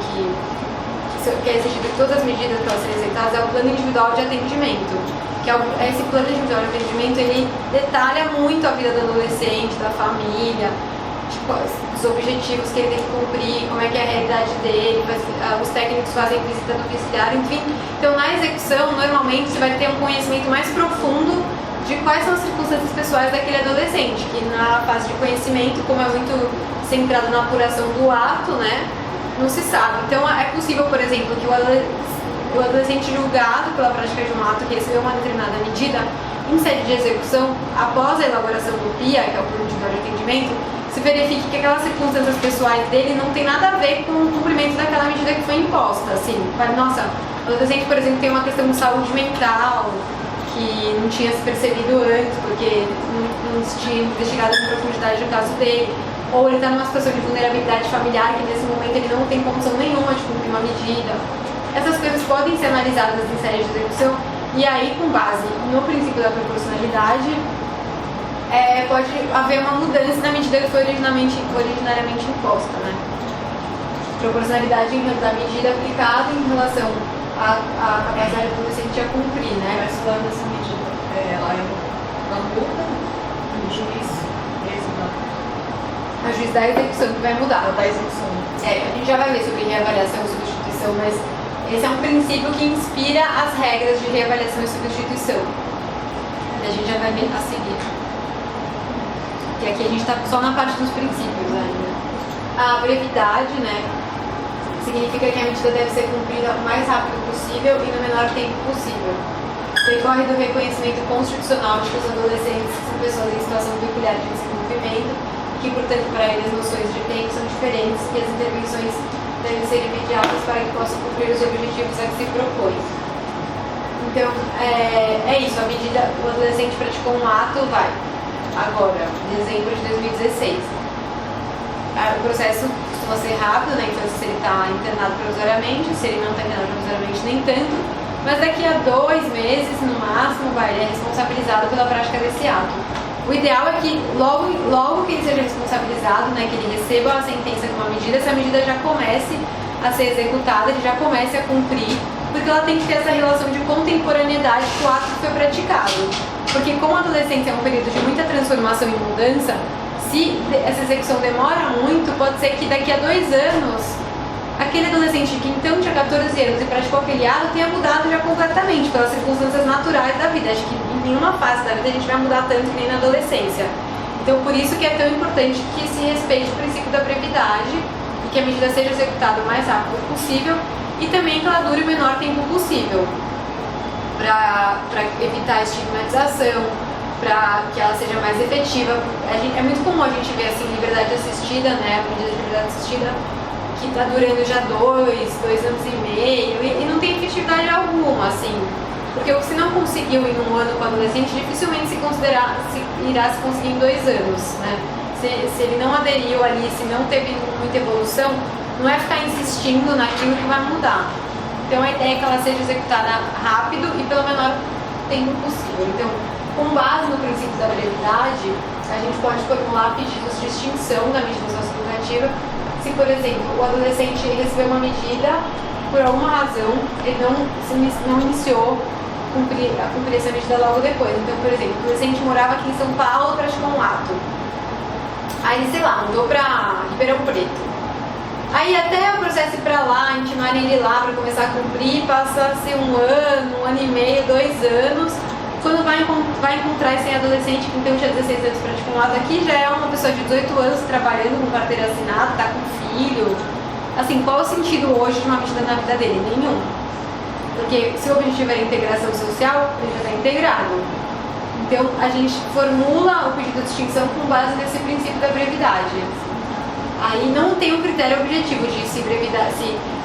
S1: que é exigido que todas as medidas para serem executadas é o plano individual de atendimento, que esse plano individual de atendimento, ele detalha muito a vida do adolescente, da família, os objetivos que ele tem que cumprir, como é que é a realidade dele, os técnicos fazem visita domiciliar, enfim. Então, na execução, normalmente, você vai ter um conhecimento mais profundo de quais são as circunstâncias pessoais daquele adolescente, que na fase de conhecimento, como é muito centrado na apuração do ato, né, não se sabe. Então, é possível, por exemplo, que o adolescente julgado pela prática de um ato que recebeu uma determinada medida, em sede de execução, após a elaboração do PIA, que é o Plano Individual de Atendimento, se verifique que aquelas circunstâncias pessoais dele não tem nada a ver com o cumprimento daquela medida que foi imposta. Assim, nossa, o adolescente, por exemplo, tem uma questão de saúde mental que não tinha se percebido antes, porque não se tinha investigado com profundidade o caso dele, ou ele está numa situação de vulnerabilidade familiar que nesse momento ele não tem condição nenhuma de cumprir uma medida. Essas coisas podem ser analisadas em série de execução e aí, com base no princípio da proporcionalidade, pode haver uma mudança na medida que foi originariamente imposta, né? Proporcionalidade da medida aplicada em relação à capacidade do adolescente a cumprir, né?
S3: Mas falando dessa medida, ela é uma multa, o juiz
S1: a juiz da execução que vai mudar.
S3: da execução.
S1: A gente já vai ver sobre reavaliação e substituição, mas esse é um princípio que inspira as regras de reavaliação e substituição. A gente já vai ver a seguir. E aqui a gente está só na parte dos princípios ainda. A brevidade, né, significa que a medida deve ser cumprida o mais rápido possível e no menor tempo possível. Decorre do reconhecimento constitucional de que os adolescentes são pessoas em situação peculiar de desenvolvimento, que, portanto, para eles noções de tempo são diferentes e as intervenções devem ser imediatas para que possam cumprir os objetivos a que se propõe. Então, é isso, a medida, o adolescente praticou um ato, agora, dezembro de 2016. O processo costuma ser rápido, né? Então, se ele está internado provisoriamente, se ele não está internado provisoriamente, nem tanto, mas daqui a 2 meses, no máximo, ele é responsabilizado pela prática desse ato. O ideal é que logo que ele seja responsabilizado, né, que ele receba a sentença de uma medida, essa medida já comece a ser executada, ele já comece a cumprir, porque ela tem que ter essa relação de contemporaneidade com o ato que foi praticado. Porque como a adolescência é um período de muita transformação e mudança, se essa execução demora muito, pode ser que daqui a 2 anos, aquele adolescente que então tinha 14 anos e praticou aquele ato tenha mudado já completamente pelas circunstâncias naturais da vida. Acho que em nenhuma fase da vida a gente vai mudar tanto que nem na adolescência. Então por isso que é tão importante que se respeite o princípio da brevidade e que a medida seja executada o mais rápido possível e também que ela dure o menor tempo possível para evitar a estigmatização, para que ela seja mais efetiva. É muito comum a gente ver assim, liberdade assistida, né, a medida de liberdade assistida que está durando já 2 anos e meio e não tem efetividade alguma, assim, porque se não conseguiu em 1 ano com o adolescente, dificilmente irá se conseguir em 2 anos, né? Se ele não aderiu ali, se não teve muita evolução, não é ficar insistindo naquilo que vai mudar. Então a ideia é que ela seja executada rápido e pelo menor tempo possível. Então, com base no princípio da brevidade, a gente pode formular pedidos de extinção da medida socioeducativa. Se, por exemplo, o adolescente recebeu uma medida, por alguma razão, ele não iniciou a cumprir essa medida logo depois. Então, por exemplo, o adolescente morava aqui em São Paulo, praticou um ato. Aí, sei lá, mudou para Ribeirão Preto. Aí até o processo ir para lá, intimarem ele lá para começar a cumprir, passa a ser 1 ano, 1 ano e meio, 2 anos. Quando vai encontrar esse adolescente que então tinha 16 anos praticando um ato aqui, já é uma pessoa de 18 anos trabalhando com carteira assinada, está com filho. Assim, qual o sentido hoje de uma medida na vida dele? Nenhum. Porque se o objetivo é a integração social, ele já está integrado. Então a gente formula o pedido de extinção com base nesse princípio da brevidade. Aí não tem um critério objetivo de se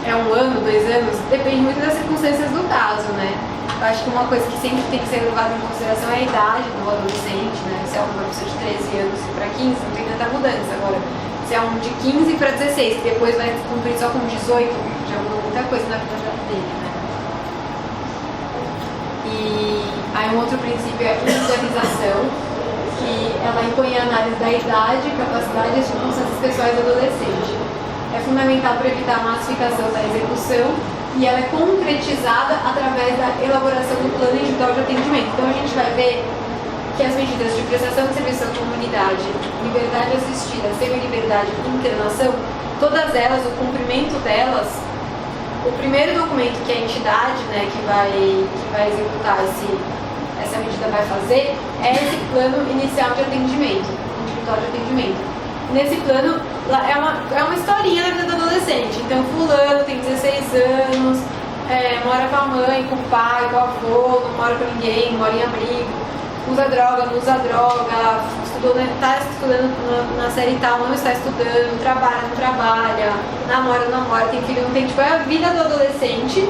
S1: é 1 ano, 2 anos, depende muito das circunstâncias do caso, né? Eu acho que uma coisa que sempre tem que ser levada em consideração é a idade do adolescente, né? Se é uma pessoa de 13 anos para 15, não tem tanta mudança. Agora, se Se é um de 15 para 16, que depois vai cumprir só com 18, já mudou muita coisa na vida dele, né? E aí um outro princípio é a individualização, que ela impõe a análise da idade, capacidade e circunstâncias pessoais do adolescente. É fundamental para evitar a massificação da execução e ela é concretizada através da elaboração do plano individual de atendimento. Então a gente vai ver que as medidas de prestação de serviço à comunidade, liberdade assistida, semi-liberdade e internação, todas elas, o cumprimento delas, o primeiro documento que a entidade, né, que vai executar essa medida vai fazer é esse plano inicial de atendimento, individual de atendimento. Nesse plano é uma historinha da vida do adolescente. Então fulano tem 16 anos, mora com a mãe, com o pai, com o avô, não mora com ninguém, mora em abrigo, usa droga, não usa droga, está estudando na série tal, não está estudando, trabalha, não trabalha, namora, não namora, tem filho, não tem. Tipo, é a vida do adolescente.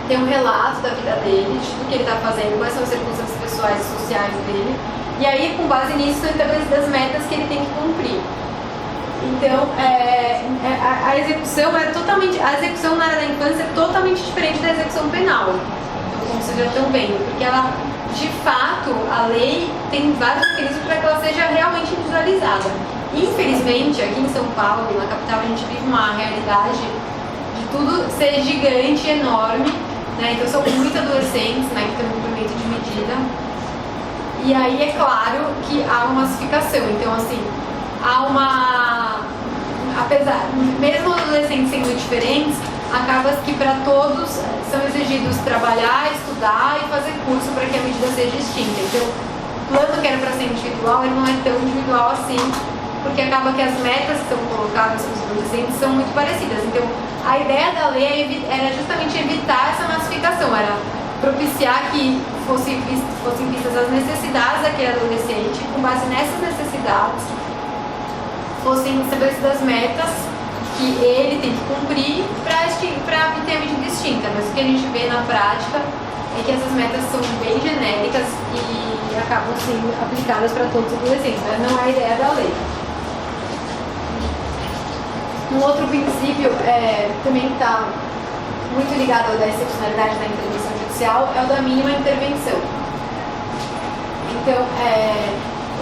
S1: Tem um relato da vida dele, de tudo que ele está fazendo, quais são as circunstâncias pessoais e sociais dele. E aí, com base nisso, são estabelecidas as metas que ele tem que cumprir. Então, a execução a execução na área da infância é totalmente diferente da execução penal, como vocês já estão vendo, porque ela, de fato, a lei tem vários mecanismos para que ela seja realmente individualizada. Infelizmente, aqui em São Paulo, na capital, a gente vive uma realidade de tudo ser gigante, enorme, né? Então são muitos adolescentes, né, que têm um cumprimento de medida. E aí é claro que há uma massificação. Então, assim, mesmo os adolescentes sendo diferentes, acaba que para todos são exigidos trabalhar, estudar e fazer curso para que a medida seja distinta. Então, o plano que era para ser individual, ele não é tão individual assim, porque acaba que as metas que são colocadas nos adolescentes são muito parecidas. Então, a ideia da lei era justamente evitar essa massificação, era propiciar que fossem vistas as necessidades daquele adolescente, com base nessas necessidades, fossem estabelecidas metas que ele tem que cumprir para ter a medida distinta. Mas o que a gente vê na prática é que essas metas são bem genéricas e acabam sendo aplicadas para todos os adolescentes, mas não é a ideia da lei. Um outro princípio também está muito ligado ao da excepcionalidade da intervenção judicial é o da mínima intervenção. Então,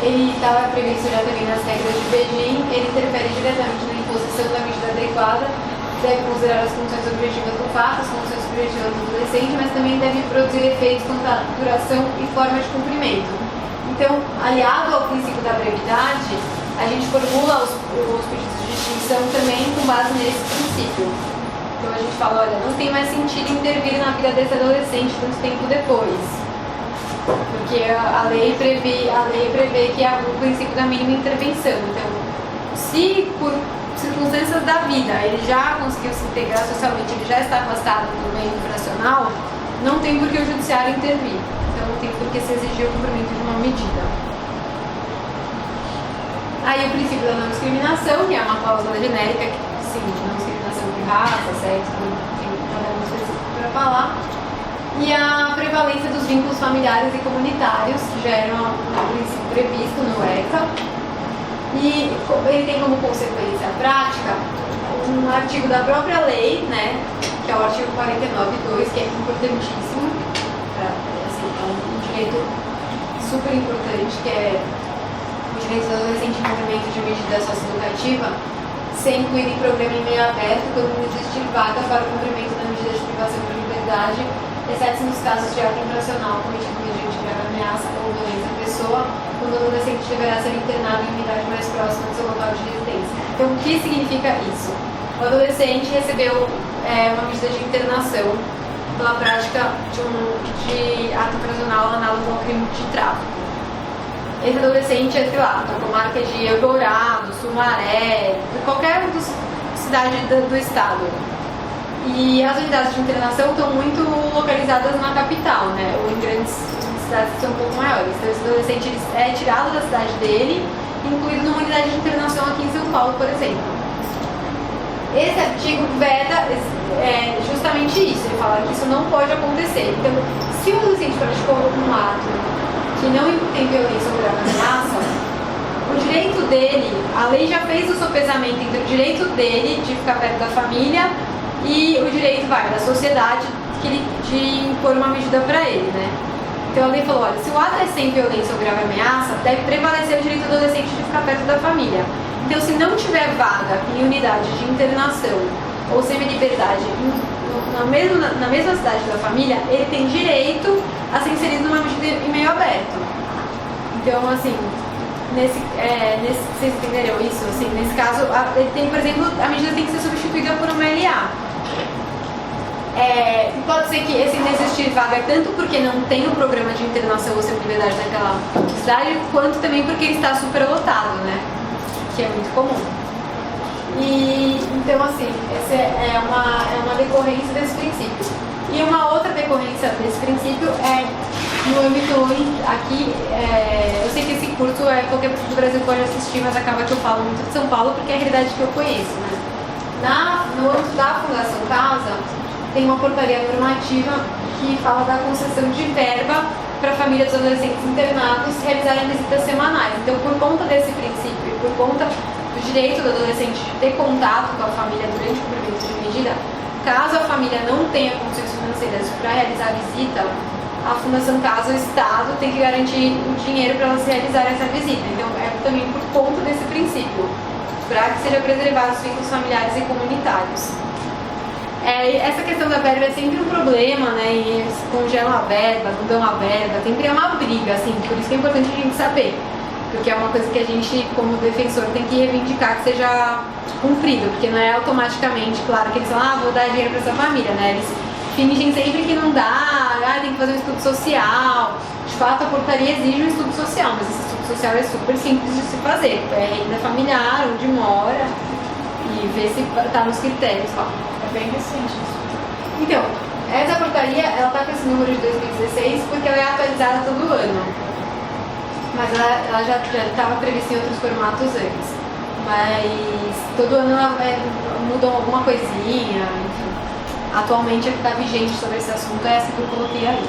S1: ele estava previsto já também nas regras de Beijing, ele interfere diretamente na imposição da medida adequada, deve considerar as condições objetivas do fato, as condições subjetivas do adolescente, mas também deve produzir efeitos quanto à duração e forma de cumprimento. Então, aliado ao princípio da brevidade, a gente formula os pedidos de extinção também com base nesse princípio. Então a gente fala, olha, não tem mais sentido intervir na vida desse adolescente tanto tempo depois. Porque a lei prevê que há o princípio da mínima intervenção. Então, se por circunstâncias da vida ele já conseguiu se integrar socialmente, ele já está afastado do meio infracional, não tem por que o judiciário intervir. Então não tem por que se exigir o cumprimento de uma medida. Aí o princípio da não discriminação, que é uma cláusula genérica, sim, de não discriminação por raça, sexo, tem um específico para falar. E a prevalência dos vínculos familiares e comunitários, que já era um princípio previsto no ECA. E ele tem como consequência prática um artigo da própria lei, né, que é o artigo 49.2, que é importantíssimo, assim, é um direito super importante, que é o direito do adolescente em cumprimento de medida socioeducativa, ser incluído em programa em meio aberto quando não existir vaga para o cumprimento da medida de privação de liberdade, exceto nos casos de ato infracional cometido mediante grave ameaça ou violência à pessoa, quando o adolescente deverá ser internado em unidade mais próxima do seu local de residência. Então, o que significa isso? O adolescente recebeu uma medida de internação pela prática de ato infracional análogo ao crime de tráfico. Esse adolescente é, sei lá, da comarca de Eldorado, Sumaré, qualquer cidade do estado. E as unidades de internação estão muito localizadas na capital, né? Ou em grandes cidades que são um pouco maiores. Então esse adolescente ele é tirado da cidade dele, incluído numa unidade de internação aqui em São Paulo, por exemplo. Esse artigo veda justamente isso, ele fala que isso não pode acontecer. Então, se o adolescente praticou um ato que não tem violência ou grave ameaça, o o direito dele, a lei já fez o sopesamento entre o direito dele de ficar perto da família e o direito da sociedade de impor uma medida para ele, né? Então a lei falou, olha, se o ato é sem violência ou grave ameaça, deve prevalecer o direito do adolescente de ficar perto da família. Então, se não tiver vaga em unidade de internação ou semi-liberdade na mesma cidade da família, ele tem direito a ser inserido numa medida em meio aberto. Então, assim, vocês entenderam isso? Assim, nesse caso, ele tem, por exemplo, a medida tem que ser substituída por uma LA. Pode ser que esse inexistir vaga tanto porque não tem o programa de internação ou semi-liberdade naquela cidade, quanto também porque ele está superlotado, né? Que é muito comum. E, então, assim, essa é uma decorrência desse princípio. E uma outra decorrência desse princípio é no âmbito aqui, eu sei que esse curso qualquer pessoa do Brasil pode assistir, mas acaba que eu falo muito de São Paulo porque é a realidade que eu conheço, né? No âmbito da Fundação Casa, tem uma portaria normativa que fala da concessão de verba para famílias dos adolescentes internados realizarem visitas semanais. Então, por conta desse princípio e por conta do direito do adolescente de ter contato com a família durante o cumprimento de medida, caso a família não tenha condições financeiras para realizar a visita, a Fundação Casa, o Estado, tem que garantir o dinheiro para elas realizarem essa visita. Então, é também por conta desse princípio, para que sejam preservados os vínculos familiares e comunitários. Essa questão da verba é sempre um problema, né? E eles congelam a verba, não dão a verba, sempre é uma briga, assim, por isso que é importante a gente saber. Porque é uma coisa que a gente, como defensor, tem que reivindicar que seja cumprido, porque não é automaticamente, claro, que eles falam, vou dar dinheiro para essa família, né? Eles fingem sempre que não dá, tem que fazer um estudo social. De fato, a portaria exige um estudo social, mas esse estudo social é super simples de se fazer. É renda familiar, onde mora, e ver se está nos critérios lá.
S3: É bem recente isso.
S1: Então, essa portaria, ela está com esse número de 2016 porque ela é atualizada todo ano. Mas ela já estava prevista em outros formatos antes. Mas todo ano ela mudou alguma coisinha, enfim. Atualmente a que está vigente sobre esse assunto é essa que eu coloquei aí.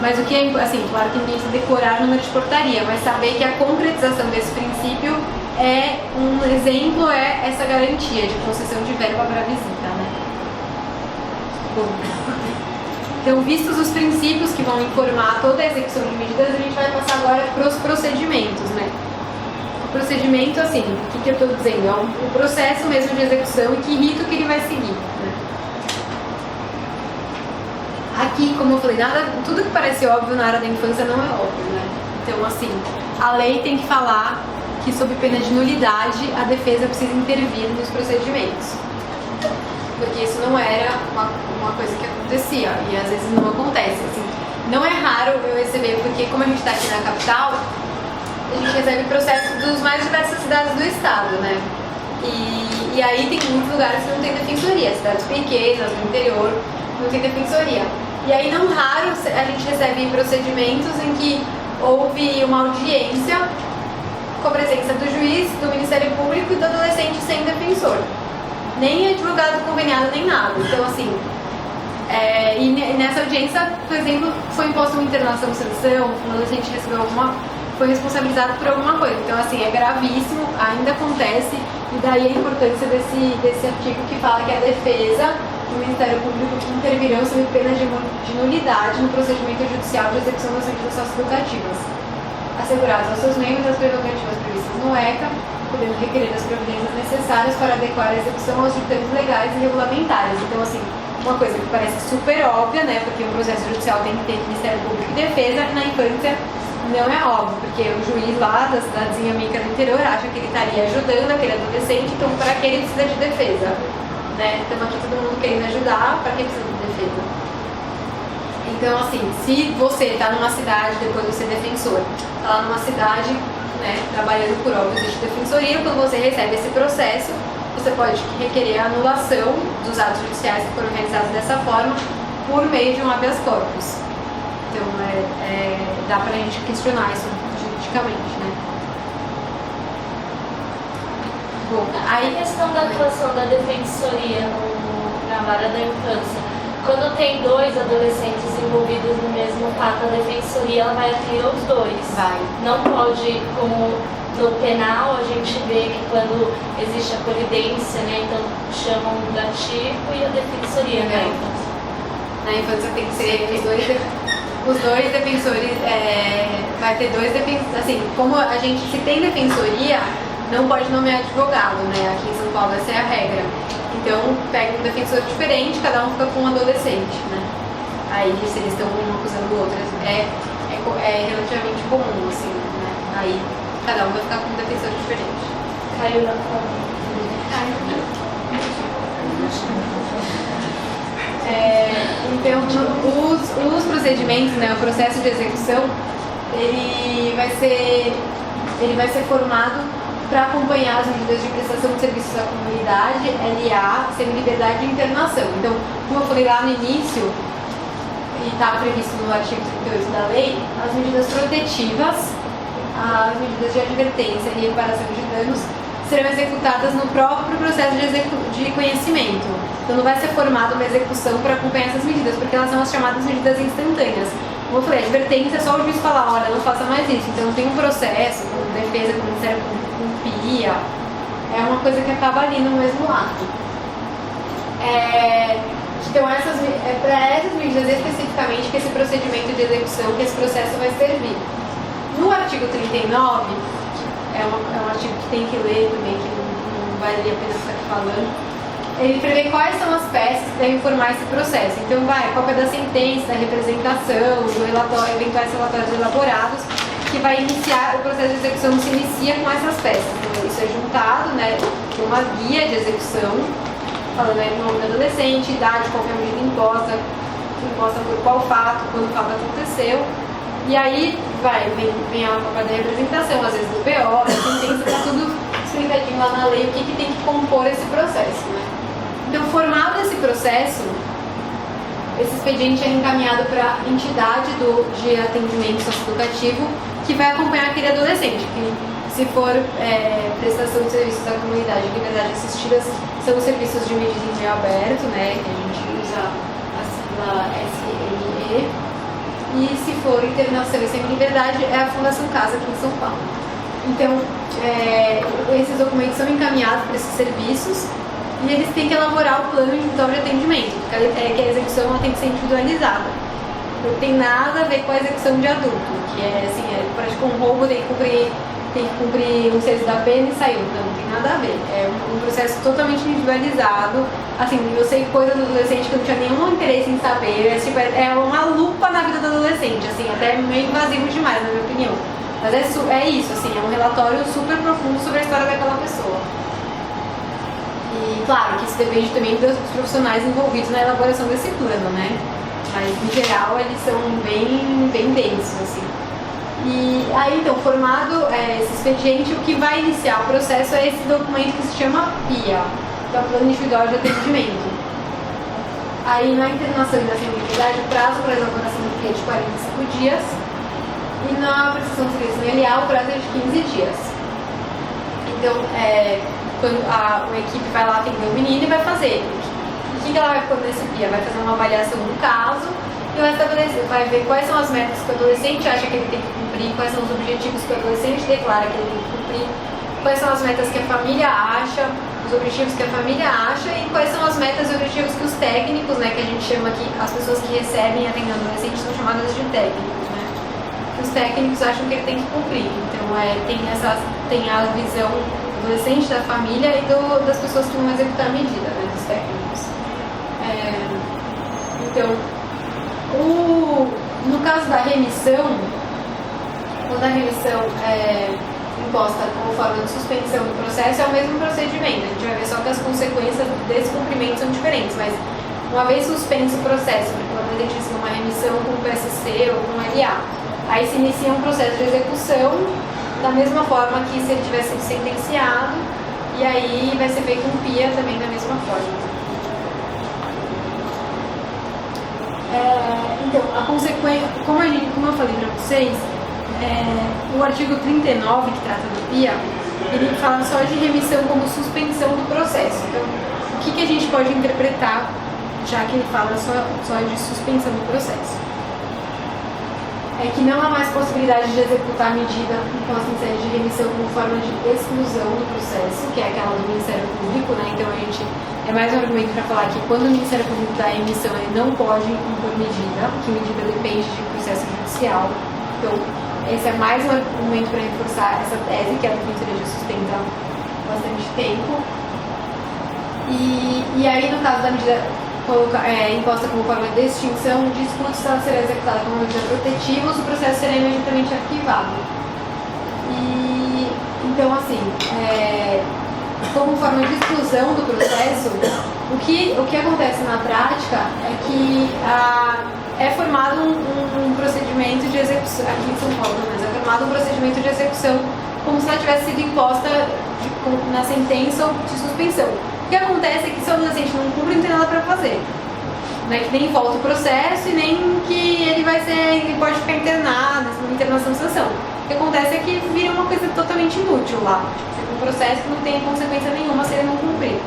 S1: Mas o que é, assim, claro que ninguém precisa decorar o número de portaria, mas saber que a concretização desse princípio um exemplo é essa garantia de concessão de verba para visita, né? Bom, então, vistos os princípios que vão informar toda a execução de medidas, a gente vai passar agora para os procedimentos, né? O procedimento, assim, o que eu estou dizendo? É um processo mesmo de execução e que rito que ele vai seguir, né? Aqui, como eu falei, tudo que parece óbvio na área da infância não é óbvio, né? Então, assim, a lei tem que falar que, sob pena de nulidade, a defesa precisa intervir nos procedimentos. Porque isso não era uma coisa que acontecia, e às vezes não acontece. Assim, não é raro eu receber, porque como a gente está aqui na capital, a gente recebe processos dos mais diversas cidades do estado, né? E aí tem muitos lugares que não tem defensoria, cidades pequenas, no interior, não tem defensoria. E aí não raro a gente recebe procedimentos em que houve uma audiência com a presença do juiz, do Ministério Público e do adolescente sem defensor. Nem advogado conveniado, nem nada. Então, assim, e nessa audiência, por exemplo, foi imposta uma internação, sanção, o adolescente foi responsabilizado por alguma coisa. Então, assim, é gravíssimo, ainda acontece, e daí a importância desse artigo que fala que a defesa e o Ministério Público intervirão sob pena de nulidade no procedimento judicial de execução das medidas socioeducativas, assegurados aos seus membros as prerrogativas previstas no ECA, podendo requerer as providências necessárias para adequar a execução aos ditames legais e regulamentares. Então, assim, uma coisa que parece super óbvia, né, porque um processo judicial tem que ter Ministério Público e Defesa, e na infância não é óbvio, porque o juiz lá da cidadezinha mica do interior acha que ele estaria ajudando aquele adolescente, então para que ele precisa de defesa? Né? Então aqui todo mundo querendo ajudar, para que precisa de defesa? Então, assim, se você está numa cidade, depois de ser defensor, está lá numa cidade, né, trabalhando por obras de defensoria, quando você recebe esse processo, você pode requerer a anulação dos atos judiciais que foram realizados dessa forma por meio de um habeas corpus. Então, dá pra gente questionar isso juridicamente, né? Bom,
S2: aí a questão da atuação da defensoria na vara da infância, quando tem dois adolescentes envolvidos no mesmo fato, a defensoria ela vai atender os dois.
S1: Vai.
S2: Não pode, como no penal, a gente vê que quando existe a colidência, né, então chamam o dativo e a defensoria, né?
S1: Na infância tem que ser os dois defensores, vai ter dois defensores, assim, como a gente, se tem defensoria, não pode nomear advogado, né? Aqui em São Paulo essa é a regra. Então pega um defensor diferente, cada um fica com um adolescente, né? Aí se eles estão um acusando o outro, é relativamente comum, assim, né? Aí cada um vai ficar com um defensor diferente.
S2: Caiu na forma.
S1: Então, os procedimentos, né, o processo de execução, ele vai ser formado para acompanhar as medidas de prestação de serviços à comunidade, LA, semi-liberdade e internação. Então, como eu falei lá no início, e está previsto no artigo 38 da lei, as medidas protetivas, as medidas de advertência e reparação de danos serão executadas no próprio processo de conhecimento. Então não vai ser formada uma execução para acompanhar essas medidas, porque elas são as chamadas medidas instantâneas. Como eu falei, a advertência é só o juiz falar, olha, não faça mais isso. Então tem um processo com defesa, com o Ministério Público, com PIA, é uma coisa que acaba ali no mesmo ato. Então é para essas medidas especificamente que esse procedimento de execução, que esse processo vai servir. No artigo 39, é um artigo que tem que ler também, que não vale a pena ficar aqui falando, ele prevê quais são as peças que devem formar esse processo. Então cópia da sentença, da representação, do relatório, eventuais relatórios elaborados, que vai iniciar, o processo de execução se inicia com essas peças. Então isso é juntado, né, com uma guia de execução, falando aí do nome do adolescente, idade, qual é a medida imposta por qual fato, quando o fato aconteceu. E aí vem a cópia da representação, às vezes do BO, da sentença, está tudo explicadinho lá na lei o que tem que compor esse processo, né? Então, formado esse processo, esse expediente é encaminhado para a entidade de atendimento socioeducativo que vai acompanhar aquele adolescente, que se for prestação de serviços à comunidade e liberdade assistidas, são os serviços de medida em meio aberto, né, que a gente usa a sigla SME, e se for internação e semi-liberdade, é a Fundação Casa aqui em São Paulo. Então, esses documentos são encaminhados para esses serviços e eles têm que elaborar o plano individual de atendimento, que a execução ela tem que ser individualizada. Não tem nada a ver com a execução de adulto, que é assim, praticou um roubo, tem que cumprir um 6 da pena e saiu. Não tem nada a ver. É um processo totalmente individualizado. Assim, eu sei coisa do adolescente que eu não tinha nenhum interesse em saber. É uma lupa na vida do adolescente, assim, até meio invasivo demais, na minha opinião. Mas é isso, assim, é um relatório super profundo sobre a história daquela pessoa. E claro que isso depende também dos profissionais envolvidos na elaboração desse plano, né? Mas em geral eles são bem densos, assim. E aí então, formado esse expediente, o que vai iniciar o processo é esse documento que se chama PIA, que é o Plano Individual de Atendimento. Aí na internação e na semi-liberdade, o prazo para a elaboração do PIA é de 45 dias e na prestação de serviço no LA o prazo é de 15 dias. Então, quando a equipe vai lá atender o menino e vai fazer. O que ela vai fazer nesse PIA? Vai fazer uma avaliação do caso e vai ver quais são as metas que o adolescente acha que ele tem que cumprir, quais são os objetivos que o adolescente declara que ele tem que cumprir, quais são as metas que a família acha, os objetivos que a família acha e quais são as metas e objetivos que os técnicos, né, que a gente chama aqui, as pessoas que recebem e atendem adolescentes são chamadas de técnicos, né, que os técnicos acham que ele tem que cumprir. Então tem a visão do adolescente, da família e das pessoas que vão executar a medida, né, dos técnicos. Então, no caso da remissão, quando a remissão é imposta como forma de suspensão do processo, é o mesmo procedimento. A gente vai ver só que as consequências desse cumprimento são diferentes, mas uma vez suspenso o processo, porque o adolescente recebeu uma remissão com o PSC ou com o LA, aí se inicia um processo de execução da mesma forma que se ele tivesse sido sentenciado, e aí vai ser feito um PIA também da mesma forma. Então, a consequência, como eu falei para vocês, o artigo 39, que trata do PIA, ele fala só de remissão como suspensão do processo. Então, o que a gente pode interpretar já que ele fala só de suspensão do processo. É que não há mais possibilidade de executar a medida imposta em sede de remissão como forma de exclusão do processo, que é aquela do Ministério Público, né? Então é mais um argumento para falar que quando o Ministério Público dá a emissão, ele não pode impor medida, que medida depende de processo judicial. Então, esse é mais um argumento para reforçar essa tese, que a Defensoria já sustenta há bastante tempo. E aí, no caso da medida imposta como forma de extinção, discute se ela será executada como medida protetiva ou se o processo será imediatamente arquivado. Então, assim, como forma de exclusão do processo, o que acontece na prática é que é formado um procedimento de execução, aqui em São Paulo, mas é formado um procedimento de execução como se ela tivesse sido imposta na sentença ou de suspensão. O que acontece é que se o adolescente não cumpre, não tem nada para fazer. Não é que nem volta o processo e nem que ele pode ficar internado, internação sanção. O que acontece é que vira uma coisa totalmente inútil lá. Você tem um processo que não tem consequência nenhuma se ele não cumprir.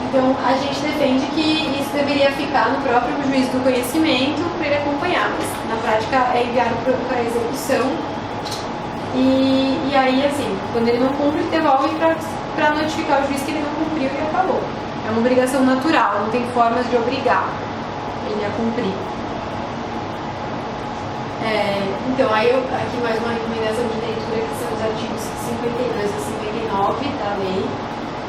S1: Então, a gente defende que isso deveria ficar no próprio juiz do conhecimento para ele acompanhar, mas na prática é enviado para execução. E aí, assim, quando ele não cumpre, devolve para notificar o juiz que ele não cumpriu e acabou. É uma obrigação natural, não tem formas de obrigar ele a cumprir. Então, aí aqui mais uma recomendação de leitura, que são os artigos 52 a 59 da lei,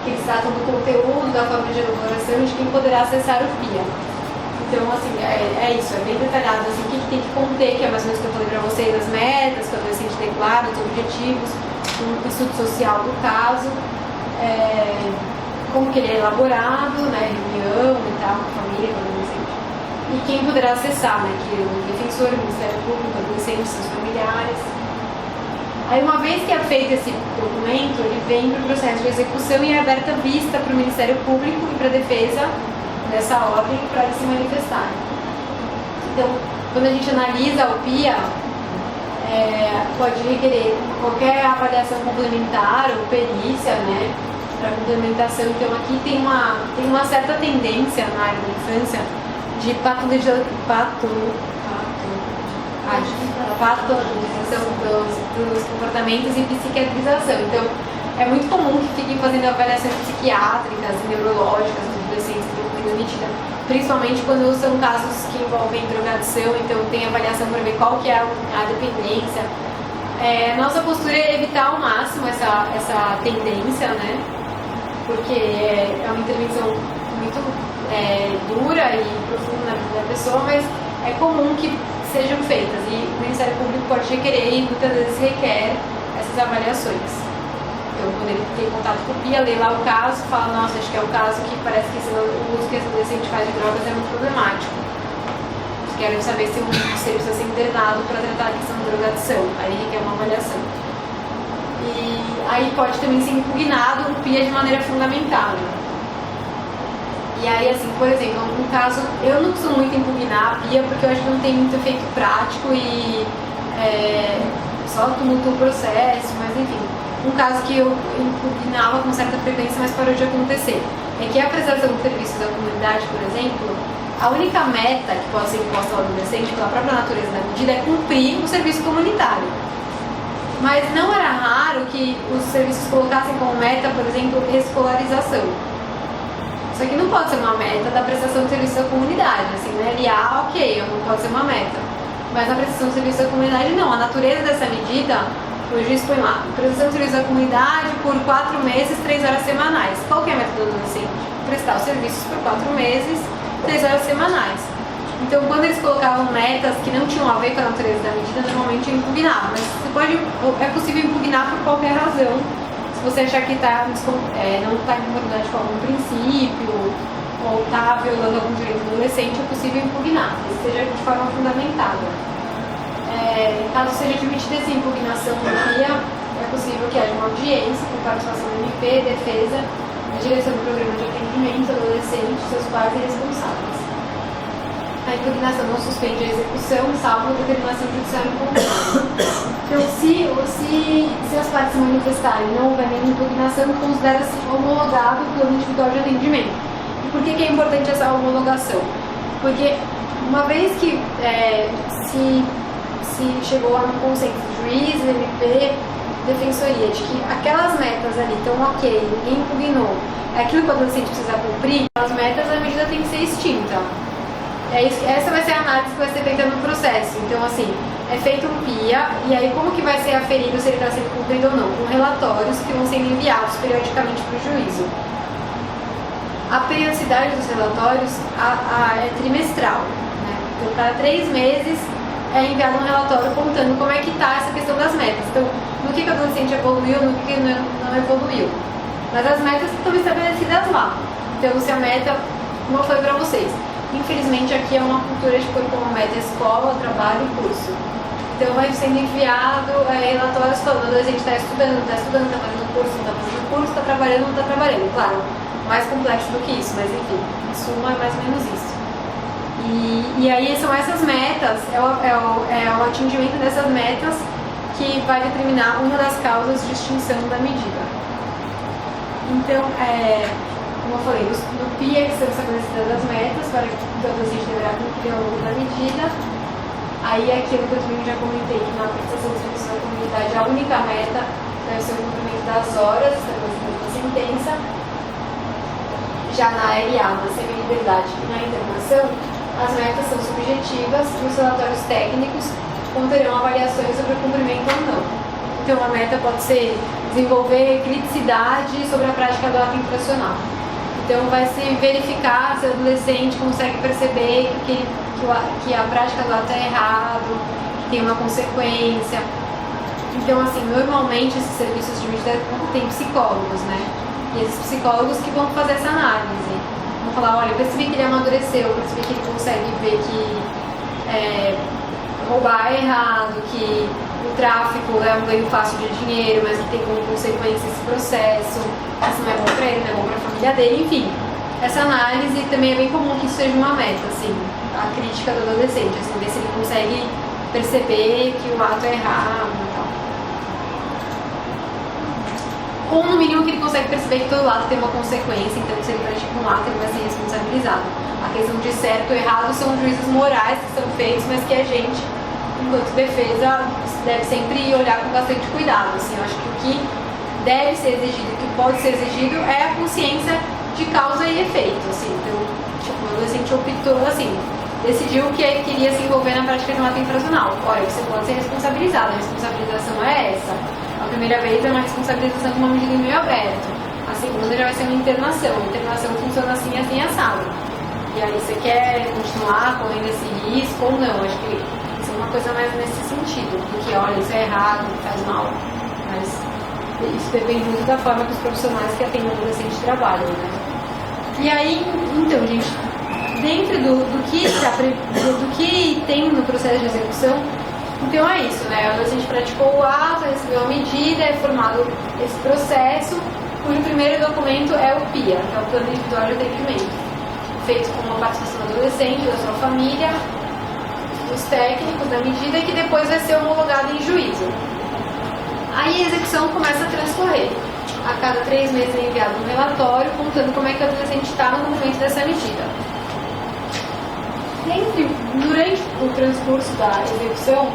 S1: que eles tratam do conteúdo, da forma de elaboração e de quem poderá acessar o PIA. Então, assim, é isso, é bem detalhado, assim, o que tem que conter, que é mais ou menos o que eu falei para vocês, as metas, que o adolescente declara, os objetivos, o estudo social do caso, como que ele é elaborado, né, reunião e tal, com a família, com o adolescente. E quem poderá acessar, né, que o defensor, o Ministério Público, o adolescente, seus familiares. Aí, uma vez que é feito esse documento, ele vem para o processo de execução e é aberta vista para o Ministério Público e para a defesa dessa ordem para eles se manifestarem. Então, quando a gente analisa o PIA, pode requerer qualquer avaliação complementar ou perícia, né, para complementação. Então, aqui tem uma certa tendência na área da infância de patologização dos comportamentos e psiquiatrização. Então, é muito comum que fiquem fazendo avaliações psiquiátricas e neurológicas dos adolescentes medida, principalmente quando são casos que envolvem drogadição, então tem avaliação para ver qual que é a dependência. Nossa postura é evitar ao máximo essa tendência, né? Porque é uma intervenção muito dura e profunda na vida da pessoa, mas é comum que sejam feitas e o Ministério Público pode requerer e muitas vezes requer essas avaliações. Então, quando ele tem contato com o PIA, lê lá o caso, fala, nossa, acho que é o caso que parece que o uso que esse adolescente faz de drogas é muito problemático. Quero saber se ele precisa ser internado para tratar a questão da drogadição. Aí requer uma avaliação. E aí pode também ser impugnado o PIA de maneira fundamentada. E aí, assim, por exemplo, um caso, eu não costumo muito impugnar a PIA porque eu acho que não tem muito efeito prático e só tumultua o processo, mas enfim. Um caso que eu impugnava com certa frequência, mas parou de acontecer, é que a prestação de serviços da comunidade, por exemplo, a única meta que pode ser imposta ao adolescente, pela própria natureza da medida, é cumprir o serviço comunitário. Mas não era raro que os serviços colocassem como meta, por exemplo, escolarização. Isso aqui não pode ser uma meta da prestação de serviço da comunidade, assim, né? LA, ok, não pode ser uma meta. Mas na prestação de serviço da comunidade, não. A natureza dessa medida, o juiz põe lá, prestação de serviço da comunidade por 4 meses, 3 horas semanais. Qual que é a meta do adolescente? Prestar os serviços por 4 meses, 3 horas semanais. Então, quando eles colocavam metas que não tinham a ver com a natureza da medida, normalmente impugnavam. Mas é possível impugnar por qualquer razão. Se você achar que não está em conformidade com algum princípio, ou está violando algum direito do adolescente, é possível impugnar, que seja de forma fundamentada. Caso seja admitida essa impugnação do PIA, é possível que haja uma audiência com participação do MP, defesa, a direção do programa de atendimento, adolescente, seus pais e responsáveis. A impugnação não suspende a execução, salvo a determinação judicial em concreto. Então, se as partes se manifestarem e não houver nenhuma impugnação, considera-se homologado o plano individual de atendimento. por que é importante essa homologação? Porque uma vez que se chegou a um consenso, juiz, MP, defensoria, de que aquelas metas ali estão ok, ninguém impugnou, é aquilo que o adolescente precisa cumprir, as metas, a medida tem que ser extinta. Essa vai ser a análise que vai ser feita no processo. Então, assim, é feito um PIA, e aí como que vai ser aferido se ele está sendo cumprido ou não? Com relatórios que vão sendo enviados periodicamente para o juízo. A periodicidade dos relatórios é trimestral, né? Então, cada 3 meses é enviado um relatório contando como é que está essa questão das metas. Então, no que o adolescente evoluiu, no que não evoluiu. Mas as metas estão estabelecidas lá. Então, se a meta, como eu falei para vocês, infelizmente aqui é uma cultura de pôr como meta escola, trabalho e curso. Então vai sendo enviado relatórios falando, o adolescente está estudando, está fazendo curso, não está fazendo curso, está trabalhando, não está trabalhando. Claro, mais complexo do que isso, mas enfim, em suma é mais ou menos isso. E aí são essas metas, é o atingimento dessas metas que vai determinar uma das causas de extinção da medida. Então, como eu falei, no PIA que são estabelecidas as metas para que o adolescente deverá cumprir ao longo da medida. Aí aquilo que eu também já comentei, que na prestação de serviço da comunidade a única meta deve ser o cumprimento das horas estabelecidas na sentença. Já na LA, na semi-liberdade e na internação, as metas são subjetivas e os relatórios técnicos conterão avaliações sobre o cumprimento ou não. Então a meta pode ser desenvolver criticidade sobre a prática do ato infracional. Então vai se verificar se o adolescente consegue perceber que a prática do ato é errado, que tem uma consequência. Então, assim, normalmente esses serviços de medida têm psicólogos, né? E esses psicólogos que vão fazer essa análise. Vão falar, olha, eu percebi que ele amadureceu, eu percebi que ele consegue ver que roubar é errado, que o tráfico é um ganho fácil de dinheiro, mas que tem como consequência esse processo, isso não é bom para ele, não é bom para a família dele, enfim. Essa análise também é bem comum que isso seja uma meta, assim, a crítica do adolescente, assim, ver se ele consegue perceber que o ato é errado e tal. Ou no mínimo que ele consegue perceber que todo ato tem uma consequência, então se ele pratica um ato ele vai ser responsabilizado. A questão de certo ou errado são juízos morais que são feitos, mas que a gente, enquanto defesa, deve sempre olhar com bastante cuidado. Assim, eu acho que o que deve ser exigido, o que pode ser exigido é a consciência de causa e efeito. Assim. Então, tipo, o adolescente optou, assim, decidiu que ele queria se envolver na prática de um ato infracional. Olha, você pode ser responsabilizado, a responsabilização é essa. A primeira vez é uma responsabilização com uma medida em meio aberto. A segunda já vai ser uma internação. A internação funciona assim, assim, assado. E aí você quer continuar correndo esse risco ou não? Acho que isso é uma coisa mais nesse sentido. Porque, olha, isso é errado, faz mal. Mas isso depende muito da forma que os profissionais que atendem o adolescente trabalham, né? E aí, então, gente, dentro do que tem no processo de execução, então é isso, né? O adolescente praticou o ato, recebeu a medida, é formado esse processo, cujo primeiro documento é o PIA, que é o Plano Individual de Atendimento, feito com a participação do adolescente, da sua família, dos técnicos da medida, que depois vai ser homologado em juízo. Aí a execução começa a transcorrer. A cada 3 meses é enviado um relatório contando como é que o adolescente está no cumprimento dessa medida. Durante o transcurso da execução,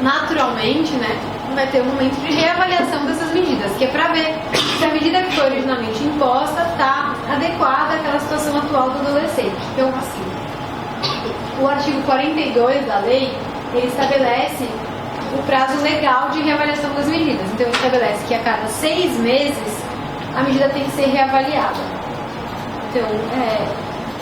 S1: naturalmente, né, vai ter um momento de reavaliação dessas medidas, que é para ver se a medida que foi originalmente imposta está adequada àquela situação atual do adolescente. Então, assim, o artigo 42 da lei, ele estabelece o prazo legal de reavaliação das medidas. Então, ele estabelece que a cada 6 meses a medida tem que ser reavaliada. Então,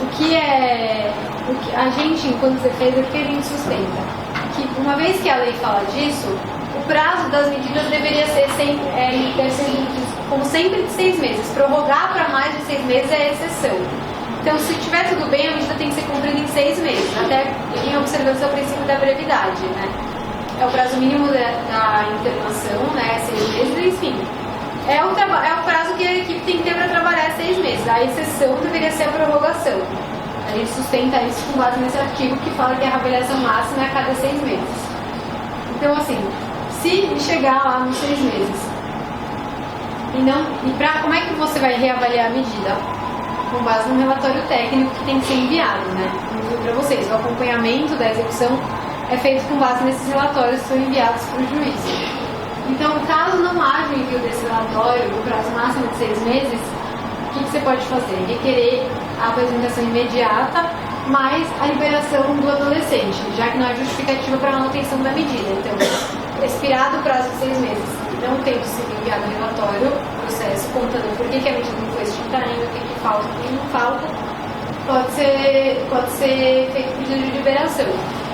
S1: o que a gente, enquanto defesa, o que a gente sustenta? Que uma vez que a lei fala disso, o prazo das medidas deveria ser como sempre de 6 meses. Prorrogar para mais de 6 meses é exceção. Então, se tiver tudo bem, a medida tem que ser cumprida em 6 meses, até em observância ao princípio da brevidade, né? É o prazo mínimo da internação, né? 6 meses, enfim. É o prazo que a equipe tem que ter para trabalhar 6 meses. A exceção deveria ser a prorrogação. A gente sustenta isso com base nesse artigo que fala que a reavaliação máxima é a cada 6 meses. Então, assim, se chegar lá nos 6 meses Como é que você vai reavaliar a medida? Com base no relatório técnico que tem que ser enviado, né? Para vocês, o acompanhamento da execução é feito com base nesses relatórios que são enviados para o juiz. Então, caso não haja o envio desse relatório no prazo máximo de 6 meses, o que você pode fazer? Requerer a apresentação imediata, mais a liberação do adolescente, já que não há justificativa para a manutenção da medida. Então, expirado o prazo de 6 meses, não tendo sido enviado o relatório, o processo, contando por que a medida não foi extinta ainda, o que falta, o que não falta, pode ser feito pedido de liberação.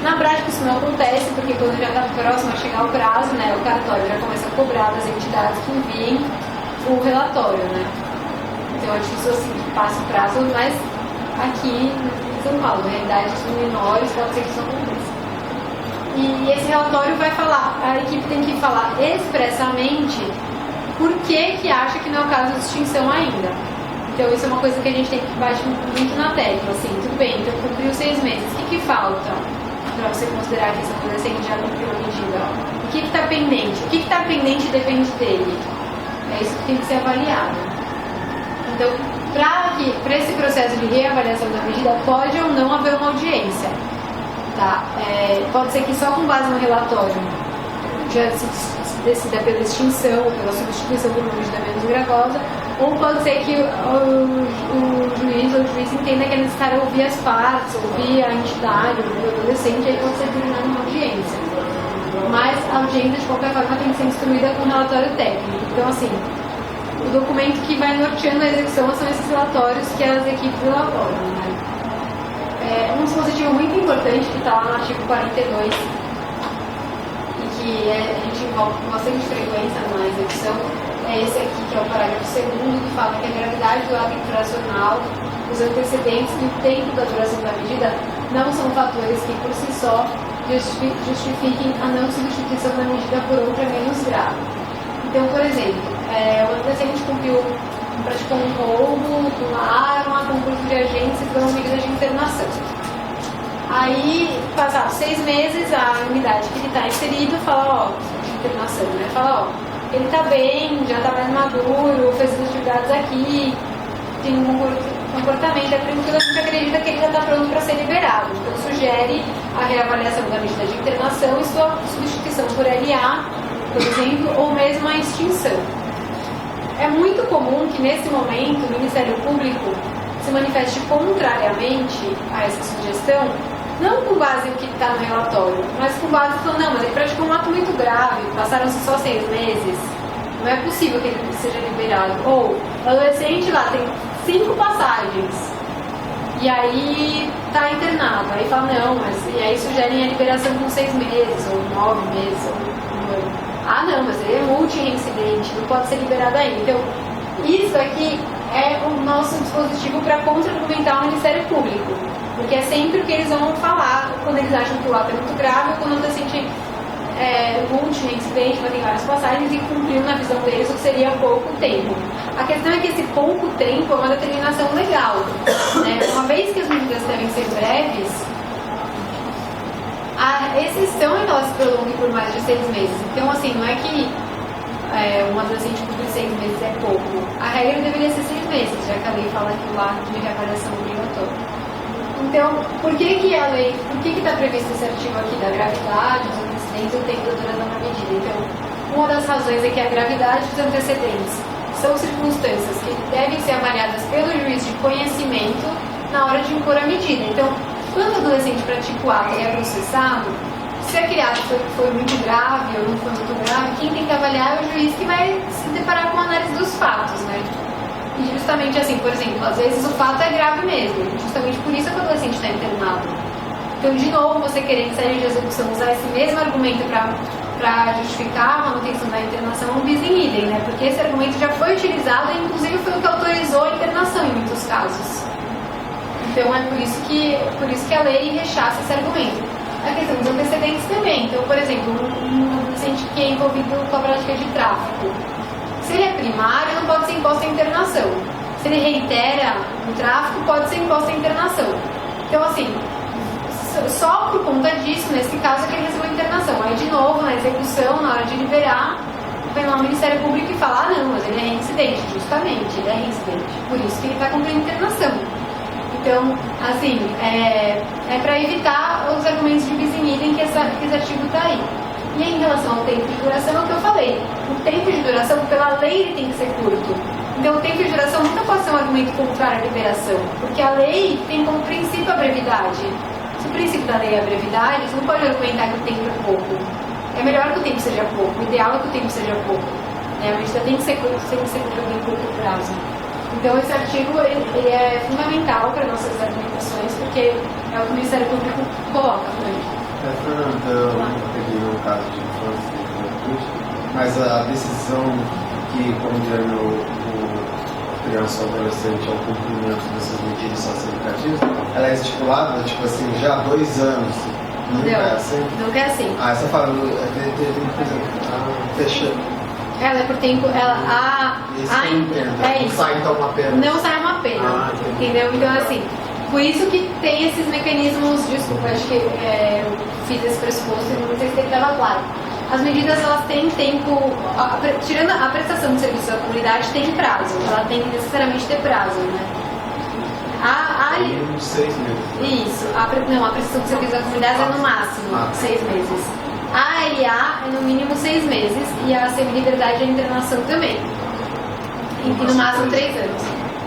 S1: Na prática isso não acontece, porque quando já está próximo a chegar o prazo, né, o cartório já começa a cobrar das entidades que enviem o relatório, né. Então é difícil assim que passe o prazo, mas aqui em São Paulo, na realidade, os menores, pode ser que isso aconteça. E esse relatório vai falar, a equipe tem que falar expressamente por que acha que não é o caso de extinção ainda. Então isso é uma coisa que a gente tem que bater muito na tecla, assim, tudo bem, então cumpriu 6 meses, o que falta para você considerar que esse adolescente já cumpriu a medida? O que está pendente? O que está pendente depende dele. É isso que tem que ser avaliado. Então, para esse processo de reavaliação da medida, pode ou não haver uma audiência. Tá? Pode ser que só com base no relatório já se decida pela extinção ou pela substituição por uma medida menos gravosa, ou pode ser que o juiz entenda que é necessário ouvir as partes, ouvir a entidade, ouvir o adolescente, aí pode ser determinada uma audiência. Mas a audiência, de qualquer forma, tem que ser instruída com relatório técnico. Então, assim, o documento que vai norteando a execução são esses relatórios que as equipes elaboram, né? Um dispositivo muito importante que está lá no artigo 42 e que a gente invoca com bastante frequência na execução é esse aqui, que é o parágrafo 2º, que fala que a gravidade do ato infracional, os antecedentes e o tempo da duração da medida não são fatores que por si só justifiquem a não substituição da medida por outra menos grave. Então, por exemplo, o adolescente praticou um roubo com uma arma, com curso de agentes e foram medidas de internação. Aí, passados 6 meses, a unidade que ele está inserido fala, de internação, né? Fala, ele está bem, já está mais maduro, fez as atividades aqui, tem um comportamento tranquilo, a gente acredita que ele já está pronto para ser liberado. Então, sugere a reavaliação da medida de internação e sua substituição por LA, por exemplo, ou mesmo a extinção. É muito comum que, nesse momento, o Ministério Público se manifeste contrariamente a essa sugestão, não com base no que está no relatório, mas com base no não, mas ele praticou um ato muito grave, passaram-se só 6 meses, não é possível que ele seja liberado. Ou, o adolescente lá tem 5 passagens, e aí está internado, aí fala, não, mas e aí sugerem a liberação com 6 meses, ou 9 meses, ou 1 ano. Ah, não, mas ele é multi-reincidente, não pode ser liberado ainda. Então, isso aqui é o nosso dispositivo para contra-argumentar o Ministério Público. Porque é sempre o que eles vão falar quando eles acham que o ato é muito grave ou quando o adolescente é multi-reincidente, vai ter várias passagens e cumpriu na visão deles o que seria pouco tempo. A questão é que esse pouco tempo é uma determinação legal. Né? Uma vez que as medidas devem ser breves, a exceção é que ela se prolongue por mais de 6 meses. Então, assim, não é que um adolescente cumprir 6 meses é pouco. A regra deveria ser 6 meses, já que a lei fala que o ato de reavaliação obrigatória. Então, por que a lei, por que está previsto esse artigo aqui da gravidade, dos antecedentes e o tempo da duração da medida? Então, uma das razões é que a gravidade dos antecedentes são circunstâncias que devem ser avaliadas pelo juiz de conhecimento na hora de impor a medida. Então, quando o adolescente pratica o ato e é processado, se aquele ato foi muito grave ou não foi muito grave, quem tem que avaliar é o juiz que vai se deparar com a análise dos fatos, né? E justamente assim, por exemplo, às vezes o fato é grave mesmo, justamente por isso que o adolescente está internado. Então, de novo, você querer em série de execução usar esse mesmo argumento para justificar a manutenção da internação é um bis in idem, né? Porque esse argumento já foi utilizado e inclusive foi o que autorizou a internação em muitos casos. Então, é por isso que a lei rechaça esse argumento. A questão dos antecedentes também. Então, por exemplo, um adolescente que é envolvido com a prática de tráfico. Se ele é primário, não pode ser imposta a internação. Se ele reitera o tráfico, pode ser imposta a internação. Então, assim, só por conta disso, nesse caso, é que ele recebeu a internação. Aí, de novo, na execução, na hora de liberar, vem lá o Ministério Público e fala, não, mas ele é reincidente, justamente, ele é reincidente, por isso que ele está cumprindo internação. Então, assim, é para evitar os argumentos de bis in idem que esse artigo está aí. E em relação ao tempo de duração, é o que eu falei. O tempo de duração, pela lei, ele tem que ser curto. Então, o tempo de duração nunca pode ser um argumento contrário à liberação, porque a lei tem como princípio a brevidade. Se o princípio da lei é a brevidade, você não pode argumentar que o tempo é pouco. É melhor que o tempo seja pouco, o ideal é que o tempo seja pouco. A medida tem que ser cumprida em curto prazo. Então, esse artigo ele é fundamental para nossas argumentações, porque é o que o Ministério Público coloca também.
S4: Fernanda, eu não peguei o caso de infância e juventude, mas a decisão que condena o criança ou adolescente ao cumprimento dessas medidas socioeducativas, ela é estipulada, tipo assim, já há 2 anos. Nunca é assim?
S1: Nunca é assim.
S4: Você fala, fecha.
S1: Ela é por tempo,
S4: não sai então uma pena.
S1: Não sai uma pena, entendeu? Então, assim, por isso que tem esses mecanismos, desculpa, acho que eu fiz esse pressuposto e não sei se estava claro. As medidas, elas têm tempo, tirando a prestação de serviço à comunidade, tem prazo, ela tem que necessariamente ter prazo, né?
S4: Mínimo 6 meses.
S1: Isso, a prestação de serviço à comunidade é no máximo 6 meses. A LA é no mínimo 6 meses e a semi-liberdade é a internação também. E no máximo 3 anos.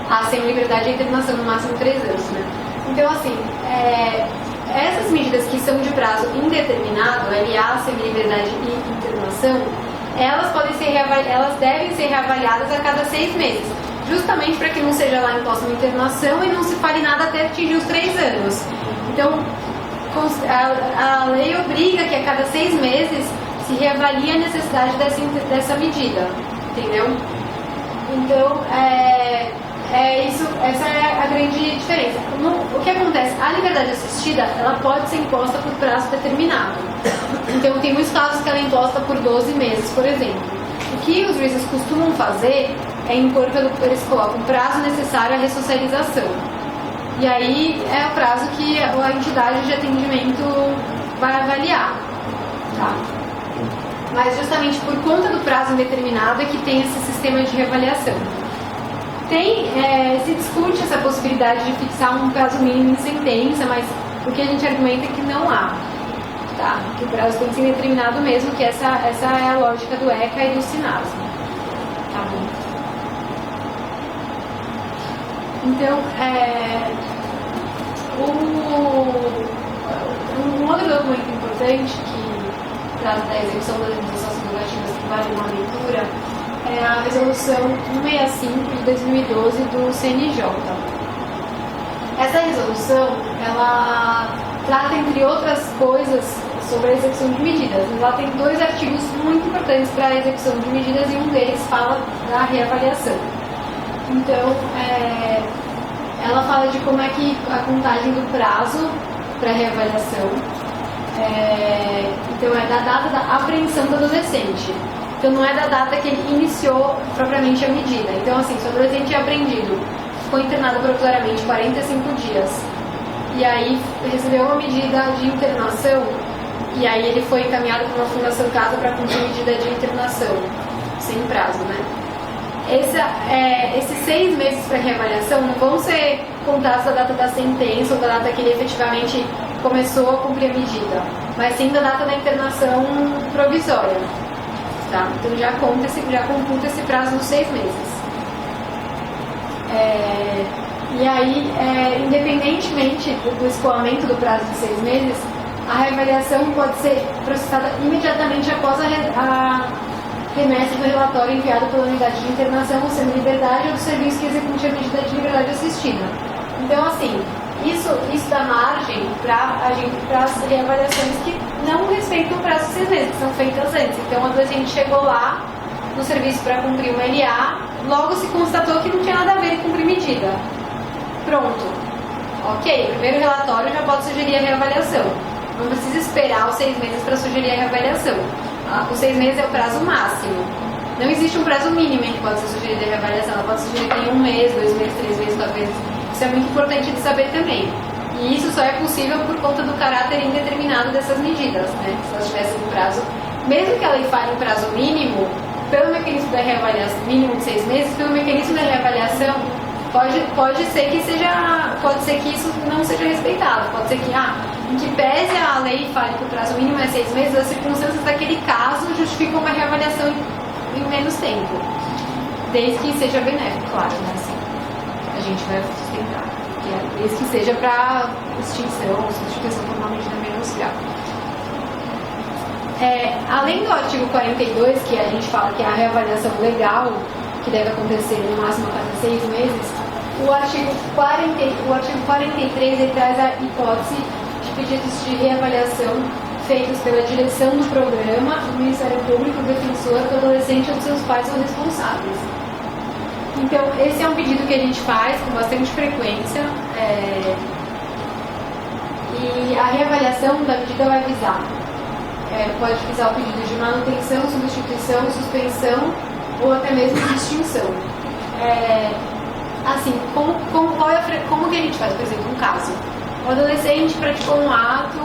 S1: A semi-liberdade é a internação no máximo 3 anos, né? Então, assim, essas medidas que são de prazo indeterminado, LA, semi-liberdade e internação, elas devem ser reavaliadas a cada 6 meses. Justamente para que não seja lá imposta uma internação e não se fale nada até atingir os 3 anos. Então, a lei obriga que a cada 6 meses se reavalie a necessidade dessa medida, entendeu? Então, essa é a grande diferença. O que acontece? A liberdade assistida, ela pode ser imposta por prazo determinado. Então, tem muitos casos que ela é imposta por 12 meses, por exemplo. O que os juízes costumam fazer é impor eles colocam o prazo necessário à ressocialização. E aí é o prazo que a entidade de atendimento vai avaliar. Tá? Mas justamente por conta do prazo indeterminado é que tem esse sistema de reavaliação. Se discute essa possibilidade de fixar um prazo mínimo em sentença, mas o que a gente argumenta é que não há. Tá? Que o prazo tem que ser indeterminado mesmo, que essa é a lógica do ECA e do SINASM. Tá bom? Então, um outro documento importante que trata da execução das medidas socioeducativas que vale uma leitura é a Resolução 165 de 2012 do CNJ. Essa resolução, ela trata, entre outras coisas, sobre a execução de medidas. Ela tem 2 artigos muito importantes para a execução de medidas e um deles fala da reavaliação. Então, ela fala de como é que a contagem do prazo para reavaliação, então é da data da apreensão do adolescente. Então não é da data que ele iniciou propriamente a medida. Então, assim, se o adolescente é apreendido, ficou internado provisoriamente 45 dias, e aí recebeu uma medida de internação, e aí ele foi encaminhado para uma fundação casa para cumprir medida de internação, sem prazo, né? Esses 6 meses para reavaliação não vão ser contados da data da sentença ou da data que ele efetivamente começou a cumprir a medida, mas sim da data da internação provisória. Tá? Então já computa esse prazo nos 6 meses. E aí, independentemente do escoamento do prazo de 6 meses, a reavaliação pode ser processada imediatamente após a remessa do relatório enviado pela unidade de internação ou semi-liberdade ou do serviço que execute a medida de liberdade assistida. Então, assim, isso dá margem para as reavaliações que não respeitam o prazo de 6 meses, que são feitas antes. Então, o adolescente chegou lá no serviço para cumprir uma LA, logo se constatou que não tinha nada a ver com cumprir medida. Pronto. Ok, o primeiro relatório já pode sugerir a reavaliação. Não precisa esperar os 6 meses para sugerir a reavaliação. Os 6 meses é o prazo máximo. Não existe um prazo mínimo em que pode ser sugerida a reavaliação. Ela pode sugerir em 1 mês, 2 meses, 3 meses, 4 meses. Isso é muito importante de saber também. E isso só é possível por conta do caráter indeterminado dessas medidas, né? Se elas tivessem um prazo, mesmo que a lei fale um prazo mínimo, pelo mecanismo da reavaliação, mínimo de 6 meses, pelo mecanismo da reavaliação, pode ser que isso não seja respeitado. Pode ser que, em que pese a lei fale que o prazo mínimo é 6 meses, as circunstâncias daquele caso justificam uma reavaliação em menos tempo. Desde que seja benéfico, claro, né? Assim, a gente vai sustentar. Desde que seja para extinção ou substituição por uma medida menos grave. Além do artigo 42, que a gente fala que é a reavaliação legal, que deve acontecer no máximo a cada 6 meses, o artigo 43 ele traz a hipótese de pedidos de reavaliação feitos pela direção do programa, do Ministério Público, do defensor, do adolescente ou dos seus pais ou responsáveis. Então, esse é um pedido que a gente faz com bastante frequência, e a reavaliação da medida vai visar, pode visar o pedido de manutenção, substituição, suspensão ou até mesmo de extinção. Assim, como que a gente faz, por exemplo, um caso? O adolescente praticou um ato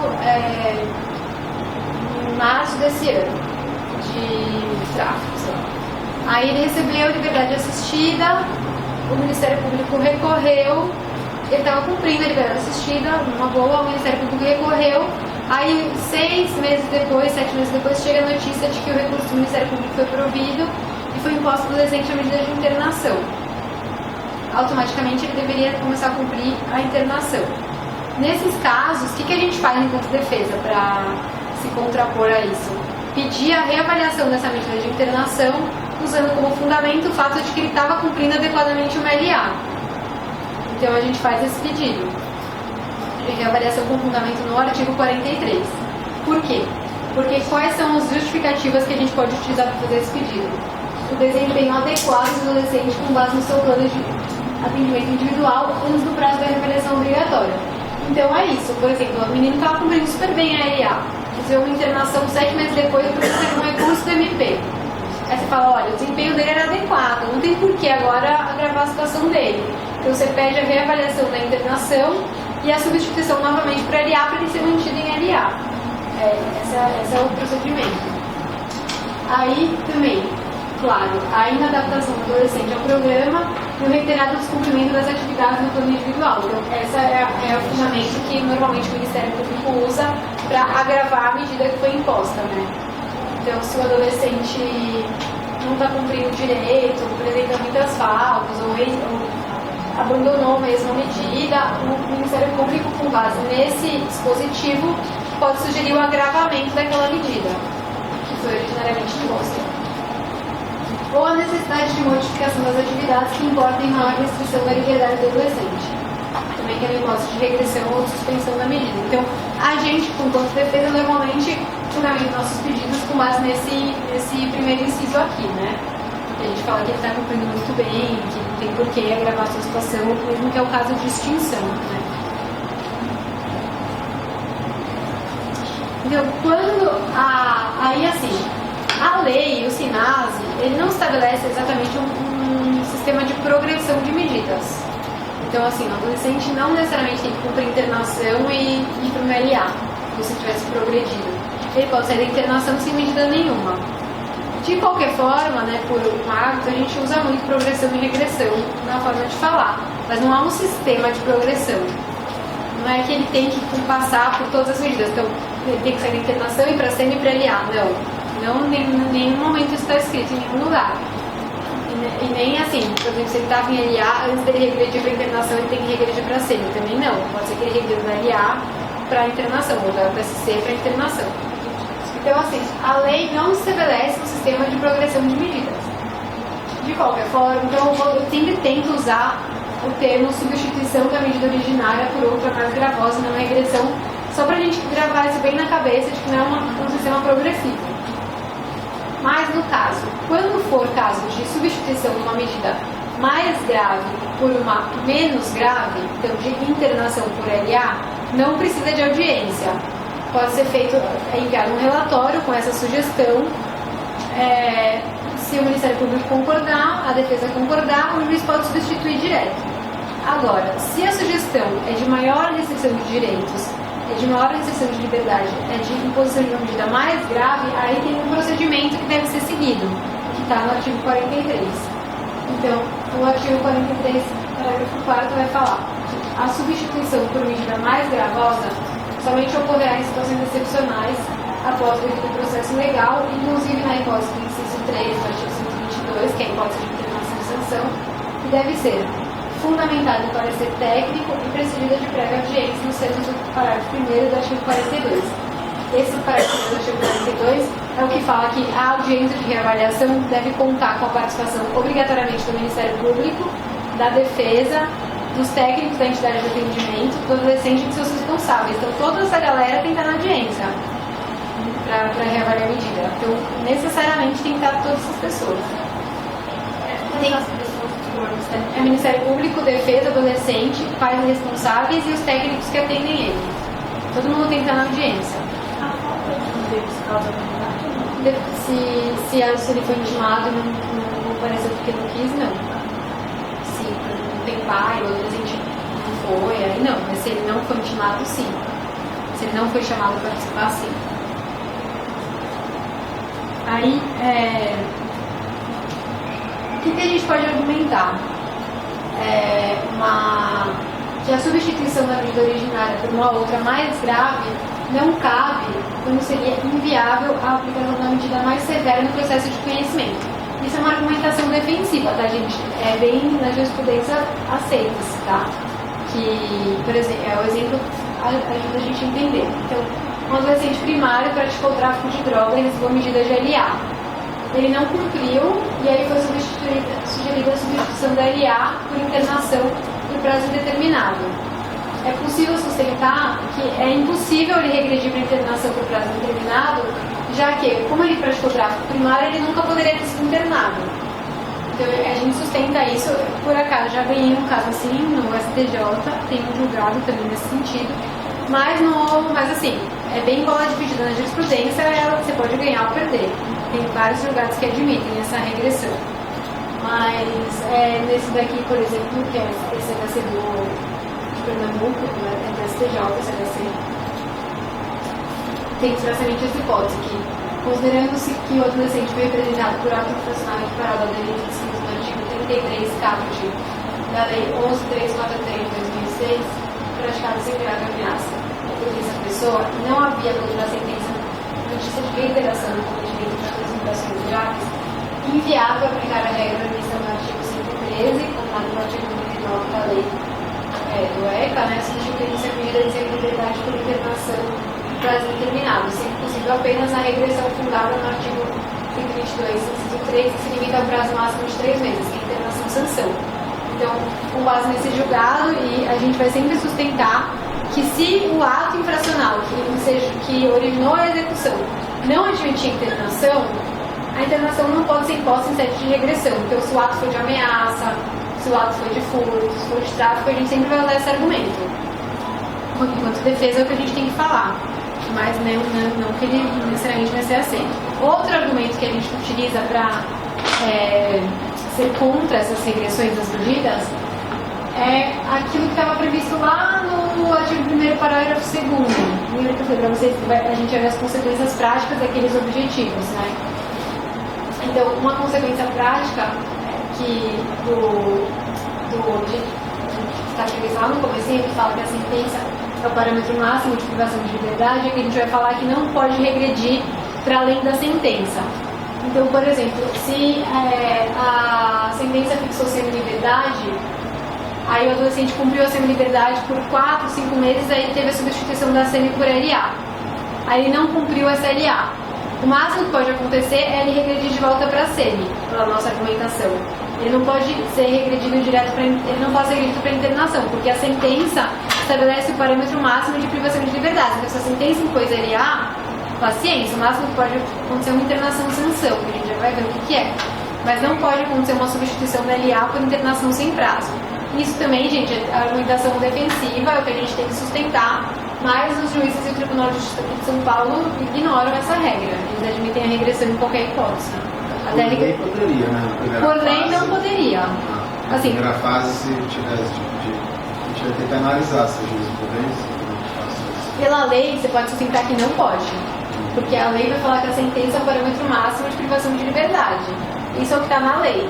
S1: em março desse ano de tráfico, sei lá. Aí ele recebeu liberdade assistida, o Ministério Público recorreu, ele estava cumprindo a liberdade assistida, uma boa, o Ministério Público recorreu, aí 6 meses depois, 7 meses depois, chega a notícia de que o recurso do Ministério Público foi provido e foi imposto ao adolescente a medida de internação. Automaticamente ele deveria começar a cumprir a internação. Nesses casos, o que a gente faz enquanto defesa para se contrapor a isso? Pedir a reavaliação dessa medida de internação, usando como fundamento o fato de que ele estava cumprindo adequadamente o MLA. Então a gente faz esse pedido de reavaliação com fundamento no artigo 43. Por quê? Porque quais são as justificativas que a gente pode utilizar para fazer esse pedido? O desempenho adequado do adolescente com base no seu plano de atendimento individual antes do prazo da reavaliação obrigatória. Então é isso. Por exemplo, o menino estava cumprindo super bem a LA, recebeu uma internação 7 meses depois porque recebeu um recurso do MP. Aí você fala, olha, o desempenho dele era adequado, não tem por que agora agravar a situação dele. Então você pede a reavaliação da internação e a substituição novamente para LA para ele ser mantido em LA. Esse é o procedimento. Aí também, claro, a inadaptação do adolescente ao programa e o reiterado descumprimento das atividades no plano individual. Então esse é o fundamento que normalmente o Ministério Público usa para agravar a medida que foi imposta, né? Então, se o adolescente não está cumprindo direito, apresenta muitas faltas, ou abandonou mesmo a medida, o Ministério Público, com base nesse dispositivo, pode sugerir o agravamento daquela medida, que foi originariamente imposta. Ou a necessidade de modificação das atividades que importem maior restrição da liberdade do adolescente. Também que é uma hipótese de regressão ou suspensão da medida. Então, a gente, enquanto defesa, normalmente fundamenta nossos pedidos com base nesse primeiro inciso aqui, né? Que a gente fala que ele está cumprindo muito bem, que não tem por que agravar a sua situação, mesmo que é o caso de extinção, né? Então, aí assim, a lei, o SINASE, ele não estabelece exatamente um sistema de progressão de medidas. Então, assim, o adolescente não necessariamente tem que cumprir internação e ir para o MLA, se tivesse progredido. Ele pode sair da internação sem medida nenhuma. De qualquer forma, né, por um hábito, a gente usa muito progressão e regressão na forma de falar, mas não há um sistema de progressão. Não é que ele tem que passar por todas as medidas. Então, ele tem que sair da internação e ir para a SEMI e para LA. Não, em nenhum momento isso está escrito em nenhum lugar. E nem assim, por exemplo, se ele estava em LA, antes dele regredir para a internação, ele tem que regredir para a SEMI. Também não. Pode ser que ele regrida da LA para a internação, ou da PSC para a internação. Então, assim, a lei não estabelece um sistema de progressão de medidas. De qualquer forma, então eu sempre tento usar o termo substituição da medida originária por outra mais gravosa, não regressão, só para a gente gravar isso bem na cabeça de que não é um sistema progressivo. Mas no caso, quando for caso de substituição de uma medida mais grave por uma menos grave, então de internação por LA, não precisa de audiência. Pode ser feito, enviado um relatório com essa sugestão. Se o Ministério Público concordar, a defesa concordar, o juiz pode substituir direto. Agora, se a sugestão é de maior restrição de direitos, é de maior restrição de liberdade, é de imposição de uma medida mais grave, aí tem um procedimento que deve ser seguido, que está no artigo 43. Então, o artigo 43, parágrafo 4º, vai falar que a substituição por medida mais gravosa somente ocorrerá em situações excepcionais após o devido processo legal, inclusive na hipótese do inciso 3 do artigo 122, que é a hipótese de internação e sanção, que deve ser fundamentado em parecer técnico e precedida de prévia audiência nos termos do parágrafo 1º do artigo 42. Esse parágrafo 1º do artigo 42 é o que fala que a audiência de reavaliação deve contar com a participação obrigatoriamente do Ministério Público, da Defesa, dos técnicos da entidade de atendimento, do adolescente e de seus responsáveis. Então, toda essa galera tem que estar na audiência para reavaliar a medida. Então, necessariamente tem que estar todas essas pessoas. Tem o Ministério Público, Defesa, adolescente, pais responsáveis e os técnicos que atendem ele. Todo mundo tem que estar na audiência. Se ele foi intimado e não apareceu porque não quis, não. Se não tem pai, o adolescente não foi, aí não. Mas se ele não foi intimado, sim. Se ele não foi chamado para participar, sim. Aí, o que a gente pode argumentar? Que a substituição da medida originária por uma outra mais grave não cabe quando seria inviável a aplicação da medida mais severa no processo de conhecimento. Isso é uma argumentação defensiva, tá, gente? É bem na jurisprudência aceitas, tá? Que, por exemplo, o exemplo ajuda a gente a entender. Então, um adolescente primário praticou o tráfico de droga e recebeu medida de LA. Ele não cumpriu e aí foi sugerida a substituição da LA por internação por prazo indeterminado. É possível sustentar que é impossível ele regredir para internação por prazo indeterminado, já que, como ele praticou tráfico primário, ele nunca poderia ter sido internado. Então, a gente sustenta isso. Por acaso, já ganhei um caso assim no STJ, tem um julgado também nesse sentido, mas assim, é bem bola dividida na jurisprudência, você pode ganhar ou perder. Tem vários julgados que admitem essa regressão. Mas nesse daqui, por exemplo, que é esse vai ser de Pernambuco, né, é do STJ, esse vai ser, tem expressamente essa hipótese que, considerando-se que o adolescente foi representado por ato infracional equiparado ao delito descrito no artigo 33, caput da Lei 11.343 de 2006, praticado sem grave ameaça por essa pessoa, não havia contra a sentença notícia de reiteração do cometimento de outras infrações graves, inviável aplicar a regra prevista no artigo 113, conforme no artigo 99 da lei do ECA, né, substituindo-se a medida de liberdade por internação em prazo determinado, sendo possível apenas na regressão fundada no artigo 122, inciso 3, que se limita ao prazo máximo de 3 meses, que é a internação sanção. Então, com base nesse julgado, e a gente vai sempre sustentar que se o ato infracional que originou a execução não admitir internação, a internação não pode ser imposta em sede de regressão. Então, se o ato for de ameaça, se o ato for de furto, se for de tráfico, a gente sempre vai usar esse argumento. Enquanto defesa é o que a gente tem que falar, mas não que ele necessariamente vai ser aceito. Outro argumento que a gente utiliza para ser contra essas regressões das medidas é aquilo que estava previsto lá no artigo 1º, parágrafo 2º. Lembra que eu falei para vocês que a gente vai ver as consequências práticas daqueles objetivos, né? Então, uma consequência prática que está previsto lá no comecinho, que fala que a sentença é o parâmetro máximo de privação de liberdade, é que a gente vai falar que não pode regredir para além da sentença. Então, por exemplo, se a sentença fixou semi-liberdade, aí o adolescente cumpriu a semi-liberdade por 4, 5 meses, aí teve a substituição da semi por LA. Aí ele não cumpriu essa LA. O máximo que pode acontecer é ele regredir de volta para a semi, pela nossa argumentação. Ele não pode ser regredido direto para internação, porque a sentença estabelece o parâmetro máximo de privação de liberdade. Então, se a sentença impôs LA, paciência, o máximo que pode acontecer é uma internação-sanção, que a gente já vai ver o que é. Mas não pode acontecer uma substituição da LA por internação sem prazo. Isso também, gente, é argumentação defensiva, é o que a gente tem que sustentar, mas os juízes e o Tribunal de Justiça aqui de São Paulo ignoram essa regra. Eles admitem a regressão em qualquer hipótese.
S4: Por lei poderia, né?
S1: Por lei não poderia.
S4: Na primeira fase, se tivesse a gente vai ter que analisar se a jurisprudência.
S1: Pela lei, você pode sustentar que não pode. Porque a lei vai falar que a sentença é o parâmetro máximo de privação de liberdade. Isso é o que está na lei.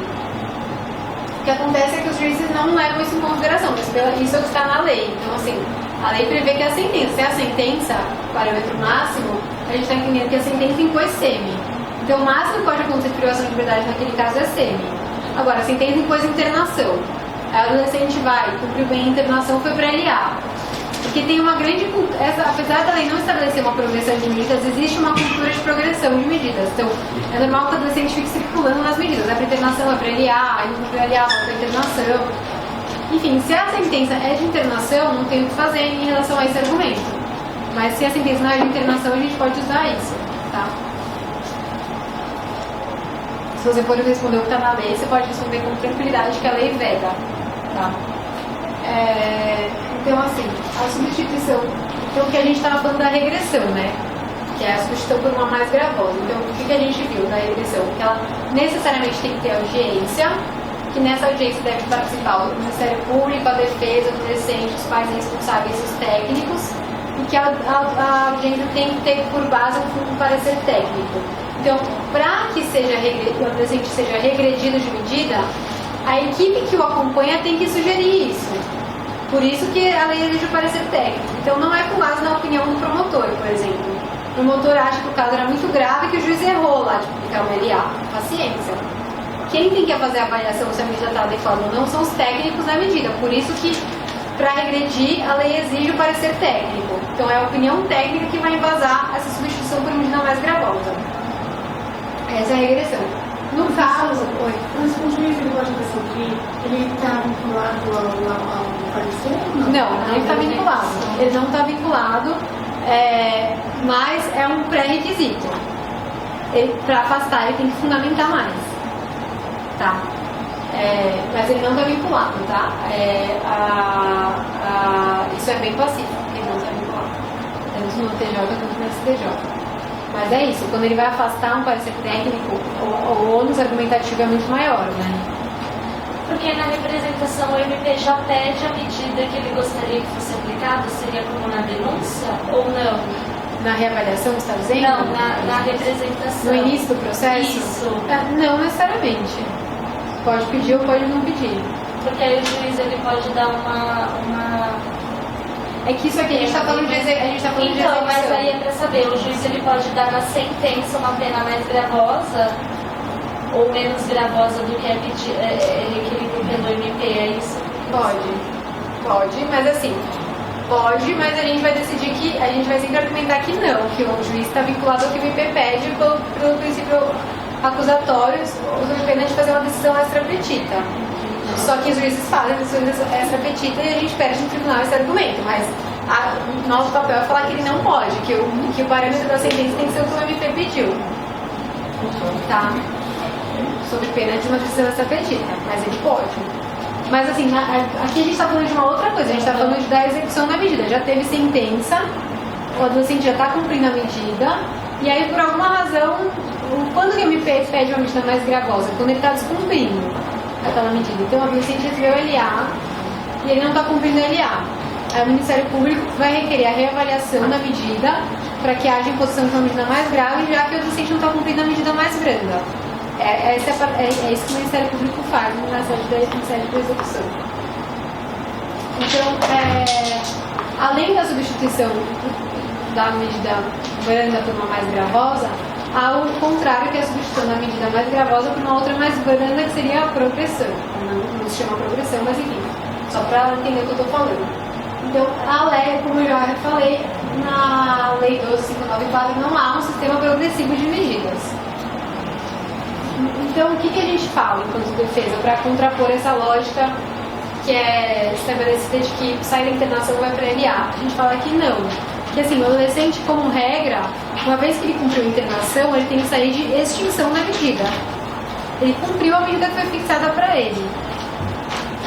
S1: O que acontece é que os juízes não levam isso em consideração, mas isso é o que está na lei. Então, assim, a lei prevê que a sentença, se a sentença, parâmetro máximo, a gente está entendendo que a sentença impôs semi. Então, o máximo que pode acontecer de privação de liberdade naquele caso é semi. Agora, a sentença impôs internação. Aí o adolescente vai, cumpriu bem a internação, foi para LA. Porque tem uma grande cultura, apesar da lei não estabelecer uma progressão de medidas, existe uma cultura de progressão de medidas. Então, é normal que o adolescente fique circulando nas medidas. É para internação, é para LA, aí não cumpriu LA, volta para internação. Enfim, se a sentença é de internação, não tem o que fazer em relação a esse argumento. Mas se a sentença não é de internação, a gente pode usar isso, tá? Se você for responder o que está na lei, você pode responder com tranquilidade que a lei veda, tá? Então, assim, a substituição... Então, o que a gente estava falando da regressão, né? Que é a substituição por uma mais gravosa. Então, o que a gente viu da regressão? Que ela necessariamente tem que ter audiência, que nessa audiência deve participar o Ministério Público, a defesa, o adolescente, os pais responsáveis, os técnicos, e que a audiência tem que ter por base um parecer técnico. Então, para que o adolescente seja regredido de medida, a equipe que o acompanha tem que sugerir isso. Por isso que a lei exige o parecer técnico. Então, não é com base na opinião do promotor, por exemplo. O promotor acha que o caso era muito grave e que o juiz errou lá de publicar o LA. Paciência. Quem tem que fazer a avaliação se a medida está adequada ou não são os técnicos da medida. Por isso que, para regredir, a lei exige o parecer técnico. Então, é a opinião técnica que vai embasar essa substituição por medida mais gravosa. Essa é a regressão. No caso... Oi.
S5: Mas o juiz ele pode decidir, ele está vinculado ao parecer?
S1: Não está vinculado. Ele não está vinculado, mas é um pré-requisito. Para afastar, ele tem que fundamentar mais. Tá? Mas ele não está vinculado, tá? Isso é bem pacífico, ele não está vinculado. Tanto no TJ quanto no STJ. Mas é isso, quando ele vai afastar um parecer técnico, o ônus argumentativo é muito maior, né?
S2: Porque na representação o MP já pede a medida que ele gostaria que fosse aplicada, seria como na denúncia ou não?
S1: Na reavaliação, você está dizendo?
S2: Não, na representação.
S1: No início do processo?
S2: Isso.
S1: Não necessariamente. Pode pedir ou pode não pedir.
S2: Porque aí o juiz ele pode dar uma...
S1: É que isso aqui a gente está falando de execução.
S2: Então, mas aí é para saber, o juiz ele pode dar na sentença uma pena mais gravosa ou menos gravosa do que é requerido pelo MP, é isso?
S1: Pode, mas assim, mas a gente vai decidir que, a gente vai sempre argumentar que não, que o juiz está vinculado ao que o MP pede pelo princípio acusatório, sob pena de fazer uma decisão extra-petita. Só que os juízes fazem decisões extra-petita e a gente perde no tribunal esse argumento, mas nosso papel é falar que ele não pode, que o parâmetro da sentença tem que ser o que o MP pediu. Tá? Sob pena de uma decisão extra-petita, mas ele pode. Mas assim, aqui a gente está falando de uma outra coisa, a gente está falando da execução da medida. Já teve sentença, o adolescente já está cumprindo a medida, e aí por alguma razão, quando o MP pede uma medida mais gravosa? Quando ele está descumprindo aquela medida. Então o adolescente recebeu LA e ele não está cumprindo a LA. Aí o Ministério Público vai requerer a reavaliação da medida para que haja imposição de uma medida mais grave, já que o adolescente não está cumprindo a medida mais branda. É isso que o Ministério Público faz na sede da execução. Então, além da substituição da medida branda por uma mais gravosa, há o contrário, que é a substituição da medida mais gravosa por uma outra mais branda, que seria a progressão. Não se chama progressão, mas enfim, só para entender o que eu estou falando. Então, a lei, como eu já falei, na Lei 12.594 não há um sistema progressivo de medidas. Então, o que a gente fala enquanto defesa para contrapor essa lógica que é estabelecida de que sai da internação vai para LA? A gente fala que não. Que assim, o adolescente, como regra, uma vez que ele cumpriu a internação, ele tem que sair de extinção da medida. Ele cumpriu a medida que foi fixada para ele.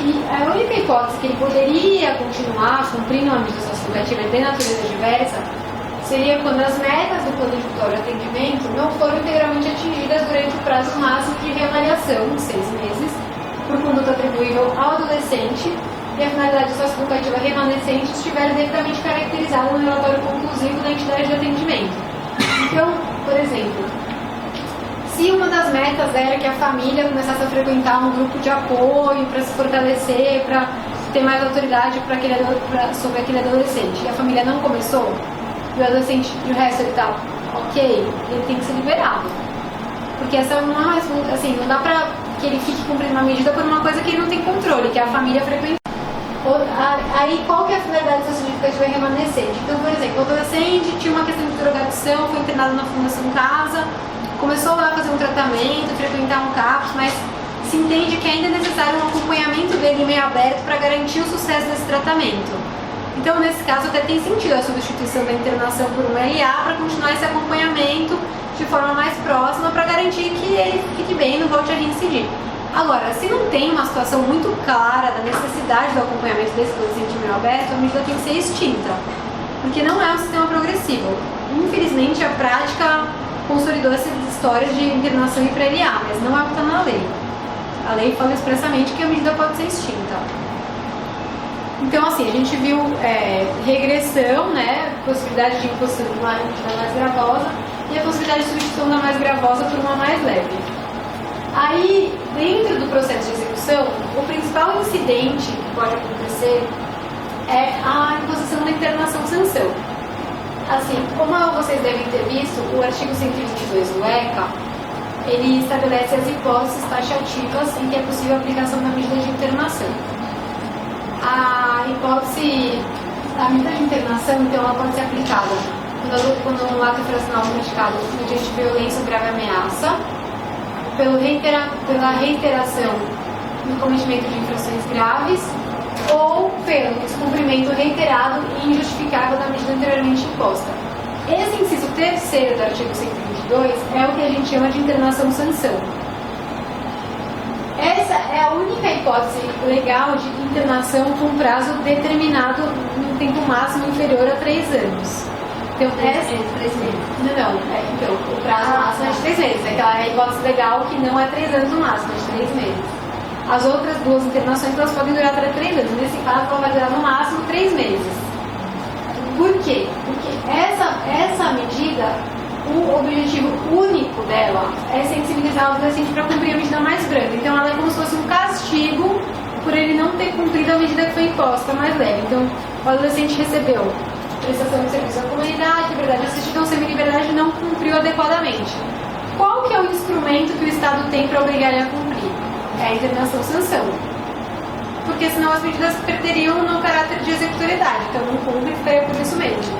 S1: E a única hipótese que ele poderia continuar cumprindo uma medida socioeducativa de natureza diversa seria quando as metas do plano de atendimento não foram integralmente atingidas durante o prazo máximo de reavaliação, 6 meses, por conduta atribuível ao adolescente, e a finalidade socioeducativa remanescente estiver devidamente caracterizada no relatório conclusivo da entidade de atendimento. Então, por exemplo, Se uma das metas era que a família começasse a frequentar um grupo de apoio para se fortalecer, para ter mais autoridade sobre aquele adolescente, e a família não começou, e o adolescente, e o resto ele tá ok, ele tem que ser liberado. Porque essa não é mais, assim, não dá pra que ele fique cumprindo uma medida por uma coisa que ele não tem controle, que é a família frequentar. Aí qual que é a finalidade social justificativa remanescente? Então, por exemplo, o adolescente tinha uma questão de drogadição, foi internado na Fundação Casa, começou lá a fazer um tratamento, frequentar um CAPS, mas se entende que ainda é necessário um acompanhamento dele em meio aberto para garantir o sucesso desse tratamento. Então, nesse caso, até tem sentido a substituição da internação por um LA para continuar esse acompanhamento de forma mais próxima para garantir que ele fique bem e não volte a reincidir. Agora, se não tem uma situação muito clara da necessidade do acompanhamento desse adolescente em meio aberto, a medida tem que ser extinta, porque não é um sistema progressivo. Infelizmente, a prática consolidou essas histórias de internação e para LA, mas não é o que está na lei. A lei fala expressamente que a medida pode ser extinta. Então, assim, a gente viu regressão, né, possibilidade de imposição de uma medida mais gravosa e a possibilidade de substituição da mais gravosa por uma mais leve. Aí, dentro do processo de execução, o principal incidente que pode acontecer é a imposição da internação-sanção. Assim, como vocês devem ter visto, o artigo 122 do ECA, ele estabelece as hipóteses taxativas em que é possível a aplicação da medida de internação. A medida de internação, então, ela pode ser aplicada quando um ato infracional praticado mediante violência ou grave ameaça, pela reiteração no cometimento de infrações graves ou pelo descumprimento reiterado e injustificável da medida anteriormente imposta. Esse inciso terceiro do artigo 122 é o que a gente chama de internação-sanção. Essa é a única hipótese legal de internação com prazo determinado no tempo máximo inferior a 3 anos. Então, 3 meses. Então, o prazo máximo é de 3 meses. Aquela é a hipótese legal que não é 3 anos no máximo, é de 3 meses. As outras duas internações elas podem durar até 3 anos. Nesse caso, ela vai durar no máximo 3 meses. Por quê? Porque essa medida, o objetivo único dela é sensibilizar o adolescente para cumprir a medida mais grande. Então, ela é como se fosse um castigo por ele não ter cumprido a medida que foi imposta, mais leve. Então, o adolescente recebeu prestação de serviço à comunidade, liberdade assistida ou semi-liberdade, não cumpriu adequadamente. Qual que é o instrumento que o Estado tem para obrigar ele a cumprir? É a internação-sanção. Porque senão as medidas perderiam no caráter de executoriedade, então não cumpre e ficaria por isso mesmo.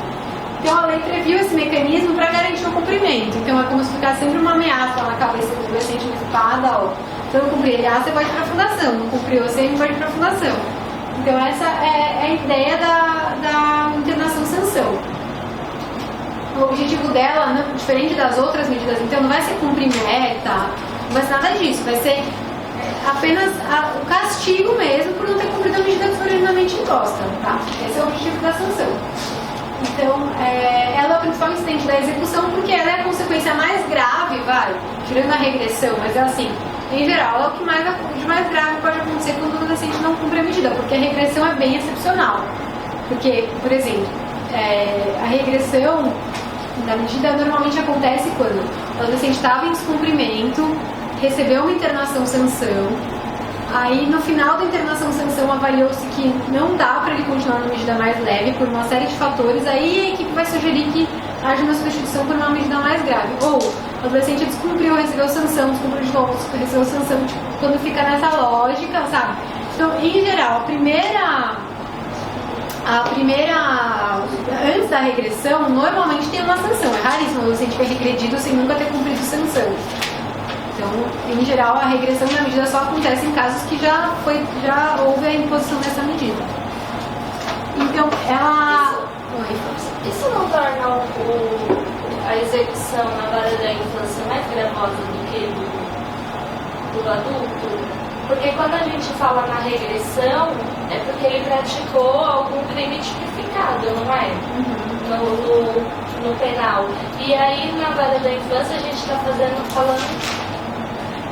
S1: Então a lei previu esse mecanismo para garantir o cumprimento. Então é como se ficasse sempre uma ameaça na cabeça do adolescente de espada, se eu não cumprir LA, você pode ir para a fundação, não cumpriu você, não pode ir para a fundação. Então essa é a ideia da internação-sanção. O objetivo dela, diferente das outras medidas, então não vai ser cumprir meta, não vai ser nada disso, vai ser apenas o castigo mesmo por não ter cumprido a medida que foi originalmente imposta, tá? Esse é o objetivo da sanção. Então, ela é o principal incidente da execução porque ela é a consequência mais grave, tirando a regressão, mas é assim, em geral, é o que de mais grave pode acontecer quando o adolescente não cumpre a medida, porque a regressão é bem excepcional. Porque, por exemplo, a regressão da medida normalmente acontece quando o adolescente estava em descumprimento, recebeu uma internação-sanção, aí no final da internação-sanção avaliou-se que não dá para ele continuar na medida mais leve por uma série de fatores, aí a equipe vai sugerir que haja uma substituição por uma medida mais grave. Ou o adolescente descumpriu, recebeu sanção, descumpriu de novo, recebeu sanção, quando fica nessa lógica, sabe? Então, em geral, a primeira, antes da regressão, normalmente tem uma sanção. É raríssimo o adolescente foi regredido sem nunca ter cumprido sanção. Então, em geral, a regressão da medida só acontece em casos que já houve a imposição dessa medida. Então,
S2: Isso não torna a execução na vara da infância mais gravosa do que do adulto? Porque quando a gente fala na regressão, é porque ele praticou algum crime tipificado, não é? No penal. E aí, na vara da infância, a gente está falando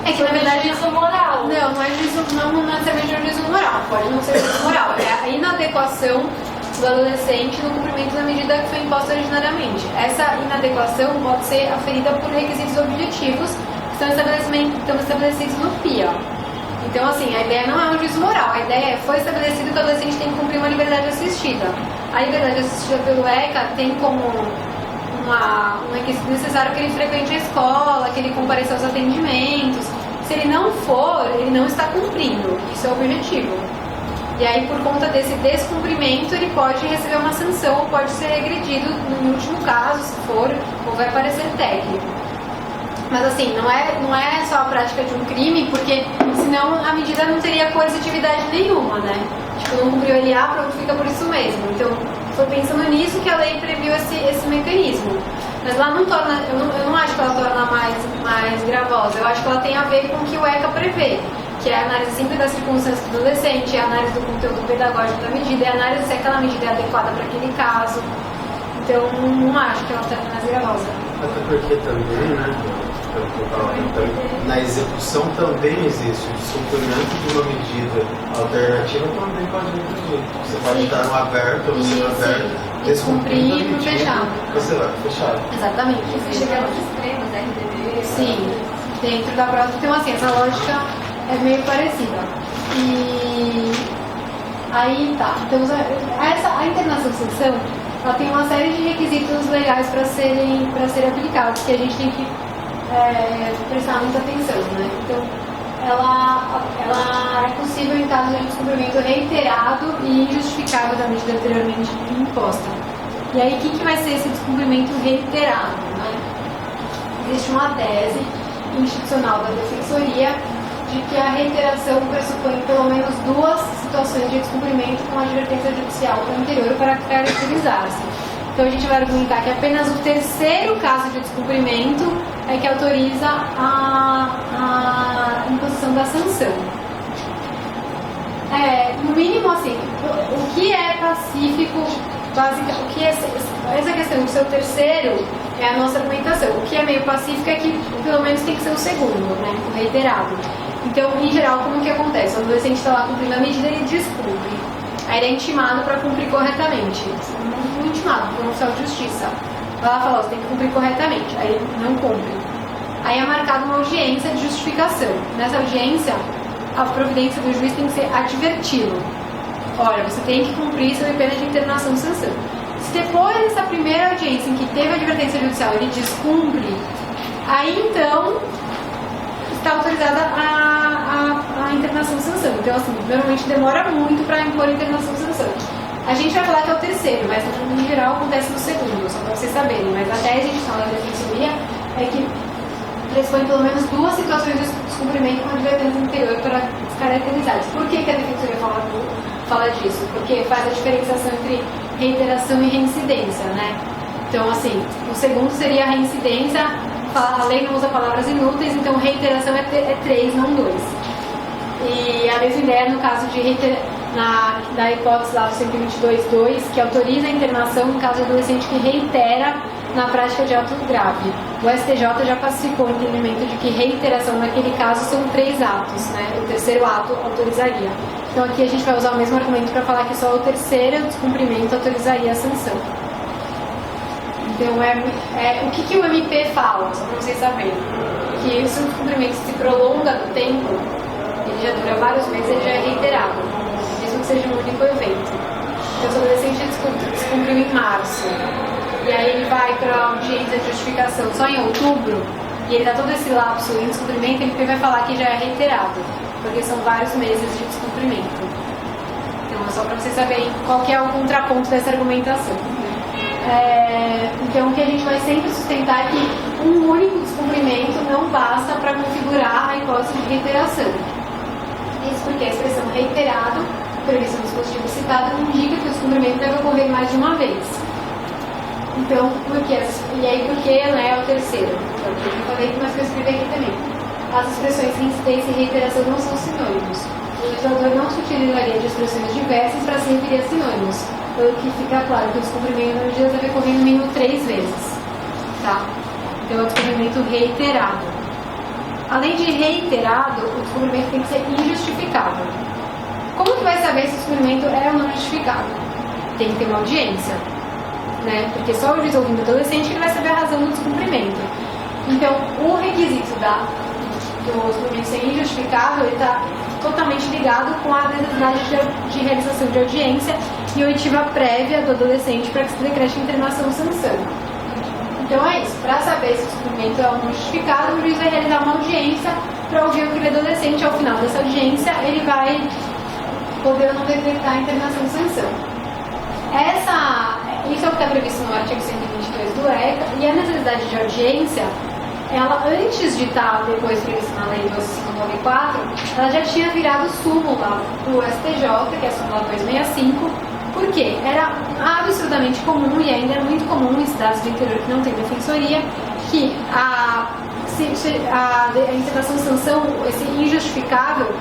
S1: que na verdade
S2: juízo moral.
S1: Não necessariamente é juízo moral, pode não ser juízo moral. É a inadequação do adolescente no cumprimento da medida que foi imposta originariamente. Essa inadequação pode ser aferida por requisitos objetivos que estão estabelecidos no PIA. Então, assim, a ideia não é um juízo moral, a ideia é foi estabelecido que o adolescente tem que cumprir uma liberdade assistida. A liberdade assistida pelo ECA tem como um requisito necessário que ele frequente a escola, que ele compareça aos atendimentos. Se ele não for, ele não está cumprindo. Isso é o objetivo. E aí, por conta desse descumprimento, ele pode receber uma sanção ou pode ser regredido no último caso, se for, ou vai parecer técnico. Mas assim, não é só a prática de um crime, porque senão a medida não teria coercitividade nenhuma, né? Tipo, não cumpriu o LA, pronto, fica por isso mesmo. Então, foi pensando nisso que a lei previu esse mecanismo. Mas lá não torna, eu não acho que ela torna mais gravosa, eu acho que ela tem a ver com o que o ECA prevê, que é a análise simples das circunstâncias do adolescente, a análise do conteúdo pedagógico da medida, e a análise se aquela medida é adequada para aquele caso. Então, não acho que ela torna mais gravosa.
S4: Até porque também, né, pelo que eu estava comentando, na execução também existe o descumprimento de uma medida alternativa, também pode impedir. Você pode estar no aberto ou você no aberto.
S1: Descumprir e pro fechado.
S4: Você vai pro fechado.
S1: Exatamente.
S3: Você chega aos extremos, RDD.
S1: Sim, dentro da prova. Então, assim, essa lógica é meio parecida. E aí tá. Então, a internação sanção, ela tem uma série de requisitos legais para serem aplicados, que a gente tem que prestar muita atenção, né? Então, ela é possível em caso de descumprimento reiterado e injustificável da medida anteriormente imposta. E aí, o que vai ser esse descumprimento reiterado, né? Existe uma tese institucional da Defensoria de que a reiteração pressupõe pelo menos 2 situações de descumprimento com advertência judicial anterior para caracterizar-se. Então a gente vai argumentar que apenas o terceiro caso de descumprimento é que autoriza a imposição da sanção. No mínimo, assim, o que é pacífico, o que é essa questão do seu terceiro é a nossa argumentação. O que é meio pacífico é que pelo menos tem que ser o segundo, né, o reiterado. Então, em geral, como que acontece? O adolescente está lá cumprindo a medida e ele descumpre. Aí ele é intimado para cumprir corretamente. Não intimado, por um oficial de justiça. Vai lá e fala, você tem que cumprir corretamente. Aí ele não cumpre. Aí é marcada uma audiência de justificação. Nessa audiência, a providência do juiz tem que ser adverti-lo. Olha, você tem que cumprir sob pena de internação e sanção. Se depois dessa primeira audiência em que teve a advertência judicial ele descumpre, aí então está autorizada a internação e sanção. Então, assim, normalmente demora muito para impor internação e sanção. A gente vai falar que é o terceiro, mas em geral acontece no segundo, só para vocês saberem. Mas a tese institucional da Defensoria é que pressupõe pelo menos 2 situações de descumprimento com advertência anterior para descaracterizar. Por que a Defensoria fala disso? Porque faz a diferenciação entre reiteração e reincidência, né? Então, assim, o segundo seria a reincidência. A lei não usa palavras inúteis, então reiteração é 3, não 2. E a mesma ideia no caso de na hipótese lá do 122.2, que autoriza a internação em caso de adolescente que reitera na prática de ato grave. O STJ já pacificou o entendimento de que reiteração naquele caso são 3 atos, né? O terceiro ato autorizaria. Então aqui a gente vai usar o mesmo argumento para falar que só o terceiro descumprimento autorizaria a sanção. Então, o que o MP fala, só para vocês saberem? Que se o descumprimento se prolonga no tempo, ele já dura vários meses, ele já é reiterado, mesmo que seja um único evento. Então, se o adolescente descumpriu em março, e aí ele vai para a audiência de justificação só em outubro, e ele dá todo esse lapso em descumprimento, ele vai falar que já é reiterado, porque são vários meses de descumprimento. Então, é só para vocês saberem qual que é o contraponto dessa argumentação. Então, o que a gente vai sempre sustentar é que um único descumprimento não basta para configurar a hipótese de reiteração. Isso porque a expressão reiterado, prevista no dispositivo citado, indica que o descumprimento deve ocorrer mais de uma vez. Então, por quê? E aí, por que é o terceiro? Então, eu falei, mas eu escrevi aqui também. As expressões reincidência e reiteração não são sinônimos. O legislador não se utilizaria de expressões diversas para se referir a sinônimos, pelo que fica claro que o descumprimento da medida deve ocorrer no mínimo 3 vezes. Tá? Então, é o descumprimento reiterado. Além de reiterado, o descumprimento tem que ser injustificável. Como que vai saber se o descumprimento é ou não justificado? Tem que ter uma audiência, né? Porque só o juiz ouvindo o adolescente ele vai saber a razão do descumprimento. Então, o requisito da
S6: do suprimento ser injustificável, ele está totalmente ligado com a necessidade de realização de audiência e oitiva prévia do adolescente para que se decrete internação ou sanção. Então é isso, para saber se o suprimento é ou não justificado, o juiz vai realizar uma audiência para ouvir aquele adolescente. Ao final dessa audiência, ele vai poder ou não decretar a internação ou sanção. Isso é o que está previsto no artigo 122 do ECA, e a necessidade de audiência, ela antes de estar depois prevista na lei 12.594, ela já tinha virado súmula do STJ, que é a súmula 265, porque era absurdamente comum, e ainda é muito comum em cidades do interior que não tem defensoria, que a internação sanção, esse injustificável,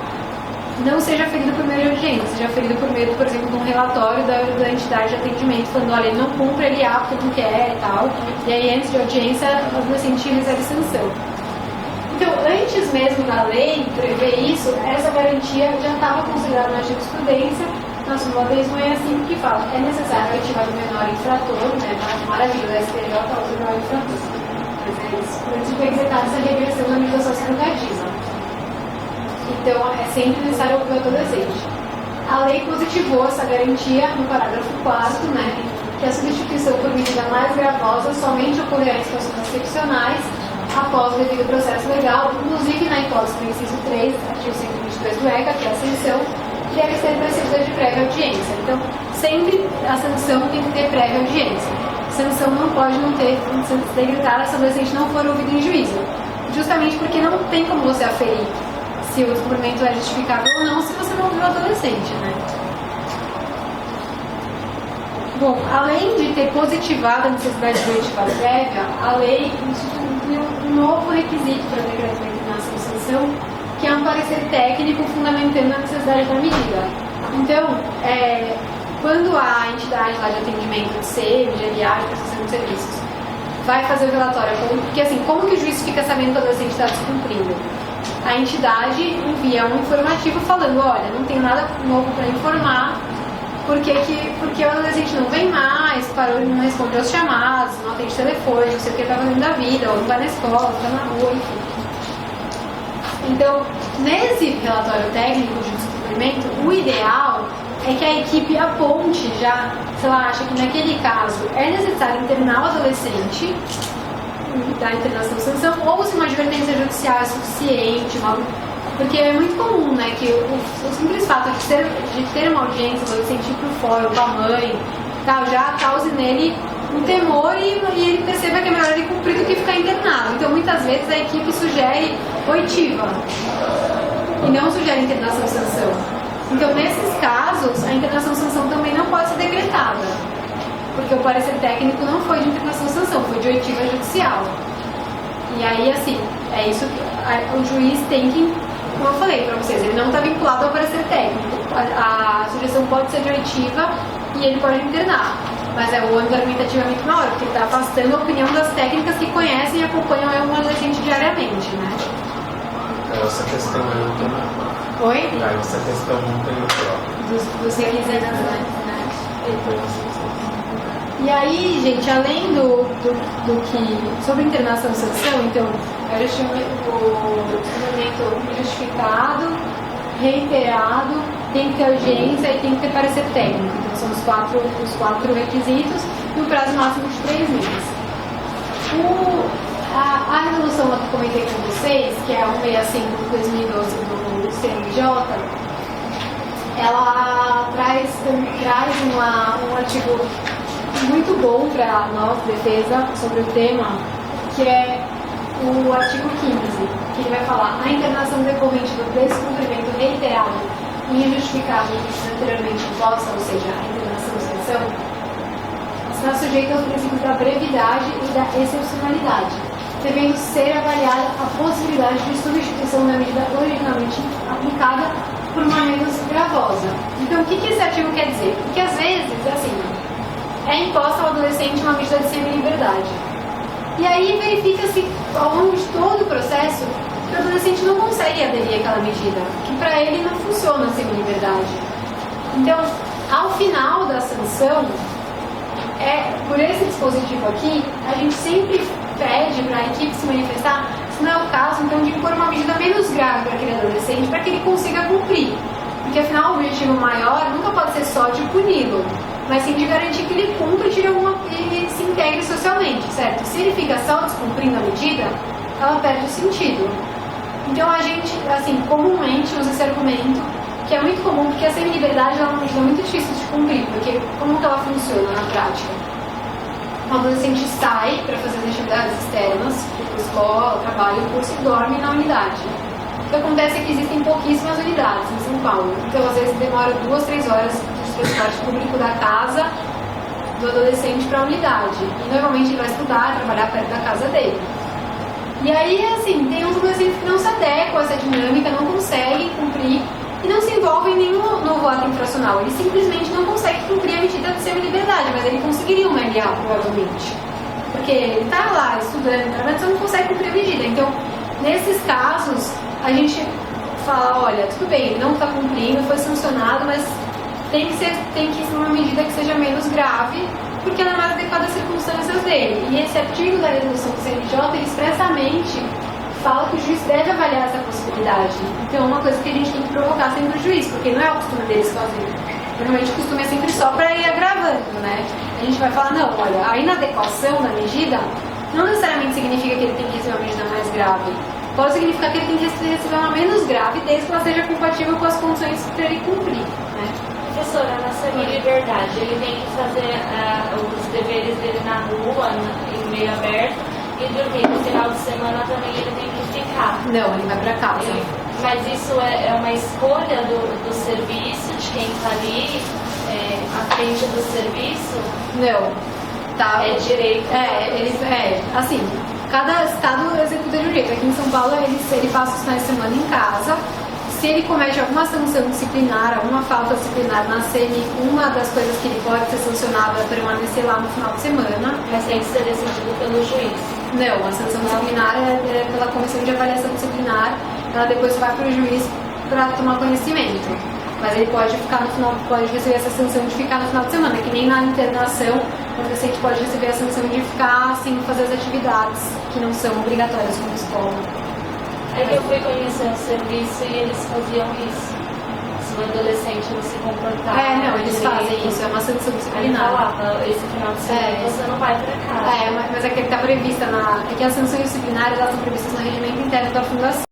S6: não seja ferido por meio de audiência, seja ferido por meio, por exemplo, de um relatório da entidade de atendimento, falando, olha, ele não cumpre, ele porque não quer e tal, e aí antes de audiência, o adolescente recebe sanção. Então, antes mesmo da lei prever isso, essa garantia já estava considerada no artigo de jurisprudência, na súmula 365, que fala, é necessário ativar o menor infrator, né, maravilha, da STJ, o menor infrator. Mas é isso, antes de executar essa regressão da medida socioeducativa. Então, é sempre necessário ouvir o adolescente. A lei positivou essa garantia no parágrafo 4º, né, que a substituição por medida mais gravosa somente ocorrerá em situações excepcionais após o devido processo legal, inclusive na hipótese do inciso 3, artigo 122 do ECA, que é a sanção, que deve ser precedida de prévia audiência. Então, sempre a sanção tem que ter prévia audiência. Sanção não pode não ter, se decretar se o adolescente não for ouvido em juízo. Justamente porque não tem como você aferir se o suprimento é justificável ou não, se você não ouviu o adolescente, né? Bom, além de ter positivado a necessidade de oitiva prévia, a lei instituiu um novo requisito para decreto de internação e sanção, que é um parecer técnico fundamentando a necessidade da medida. Então, quando a entidade lá de atendimento de SEMI, de ALIAR, de prestação de serviços, vai fazer o relatório, porque assim, como que o juiz fica sabendo que o adolescente está descumprindo? A entidade envia um informativo falando, olha, não tenho nada novo para informar, porque o adolescente não vem mais, parou, não responde aos chamados, não atende telefone, não sei o que está fazendo da vida, ou não vai na escola, está na rua, enfim. Então, nesse relatório técnico de descumprimento, o ideal é que a equipe aponte já, se ela acha que naquele caso é necessário internar o adolescente, da internação e sanção, ou se uma advertência judicial é suficiente, porque é muito comum, né, que o simples fato de ter uma audiência, o adolescente ir para o fórum, com a mãe, tal, já cause nele um temor e ele perceba que é melhor ele cumprir do que ficar internado. Então, muitas vezes a equipe sugere oitiva e não sugere internação e sanção. Então, nesses casos, a internação e sanção também não pode ser decretada, porque o parecer técnico não foi de internação e sanção, foi de oitiva judicial. E aí, assim, é isso que o juiz tem que, como eu falei para vocês, ele não está vinculado ao parecer técnico. A sugestão pode ser de oitiva e ele pode internar, mas o âmbito argumentativo é muito maior, porque ele está afastando a opinião das técnicas que conhecem e acompanham um adolescente diariamente, né?
S4: Essa questão eu não tenho.
S6: Oi?
S4: Essa questão não tenho prova.
S6: Dos requisitos, né? E aí, gente, além do que sobre internação e sanção, então, eu já chamo o suprimento injustificado, reiterado, tem que ter audiência e tem que ter parecer técnico. Então, são os quatro requisitos e o prazo máximo de 3 meses. A resolução que eu comentei com vocês, que é a 165 de 2012 do CNJ, ela traz um artigo muito bom para nós, defesa, sobre o tema, que é o artigo 15, que ele vai falar a internação decorrente do descumprimento reiterado e injustificado anteriormente imposta, ou seja, a internação e sanção, está sujeita aos princípios da brevidade e da excepcionalidade, devendo ser avaliada a possibilidade de substituição da medida originalmente aplicada por uma menos gravosa. Então, o que esse artigo quer dizer? Porque, às vezes, assim, é imposta ao adolescente uma medida de semi-liberdade. E aí verifica-se, ao longo de todo o processo, que o adolescente não consegue aderir àquela medida, que para ele não funciona a semi-liberdade. Então, ao final da sanção, por esse dispositivo aqui, a gente sempre pede para a equipe se manifestar Se não é o caso, então, de impor uma medida menos grave para aquele adolescente, para que ele consiga cumprir. Porque, afinal, o objetivo maior nunca pode ser só de puni-lo, mas sim de garantir que ele cumpra e se integre socialmente, certo? Se ele fica só descumprindo a medida, ela perde o sentido. Então, a gente, assim, comumente usa esse argumento, que é muito comum, porque a semi-liberdade é uma medida muito difícil de cumprir, porque como que ela funciona na prática? O adolescente sai para fazer as atividades externas, tipo escola, trabalho, curso, e dorme na unidade. O que acontece é que existem pouquíssimas unidades em São Paulo, então às vezes demora 2, 3 horas de transporte público da casa do adolescente para a unidade. E normalmente ele vai estudar, trabalhar perto da casa dele. E aí, assim, tem uns adolescentes que não se adequam a essa dinâmica, não conseguem cumprir e não se envolvem em nenhum novo ato infracional. Ele simplesmente não consegue cumprir a medida de semi-liberdade, mas ele conseguiria uma LA, provavelmente. Porque ele está lá estudando, mas não consegue cumprir a medida. Então, nesses casos, a gente fala, olha, tudo bem, ele não está cumprindo, foi sancionado, mas tem que ser uma medida que seja menos grave, porque ela é mais adequada às circunstâncias dele. E esse artigo da resolução do CNJ, ele expressamente fala que o juiz deve avaliar essa possibilidade. Então é uma coisa que a gente tem que provocar sempre o juiz, porque não é o costume deles fazer. Normalmente o costume é sempre só para ir agravando, né? A gente vai falar, não, olha, a inadequação da medida não necessariamente significa que ele tem que receber uma medida mais grave. Pode significar que ele tem que receber uma menos grave, desde que ela seja compatível com as condições para ele cumprir, né?
S2: Professora, na semi-liberdade, ele tem que fazer os deveres dele na rua, em meio aberto, e dormir. No final de semana também ele tem que ficar.
S6: Não, ele vai para casa.
S2: Mas isso é uma escolha do serviço, de quem está ali à frente do serviço?
S6: Não. Tá.
S2: É direito.
S6: Assim, cada estado executa de um jeito. Aqui em São Paulo ele passa os finais de semana em casa. Se ele comete alguma sanção disciplinar, alguma falta disciplinar na CM, uma das coisas que ele pode ser sancionado é permanecer lá no final de semana.
S2: Mas tem que ser decidido pelo juiz.
S6: Não, a sanção disciplinar é pela comissão de avaliação disciplinar. Ela depois vai para o juiz para tomar conhecimento. Mas ele pode ficar no final, pode receber essa sanção de ficar no final de semana, que nem na internação, o adolescente pode receber a sanção de ficar sem fazer as atividades que não são obrigatórias como escola.
S2: É que eu fui conhecer o serviço e eles faziam isso. Se o adolescente não se comportar.
S6: Não, eles fazem isso, é uma sanção disciplinar.
S2: Ele falava, esse final de semana você não vai para casa.
S6: Mas é que está prevista é que as sanções disciplinares elas são previstas no regimento interno da fundação.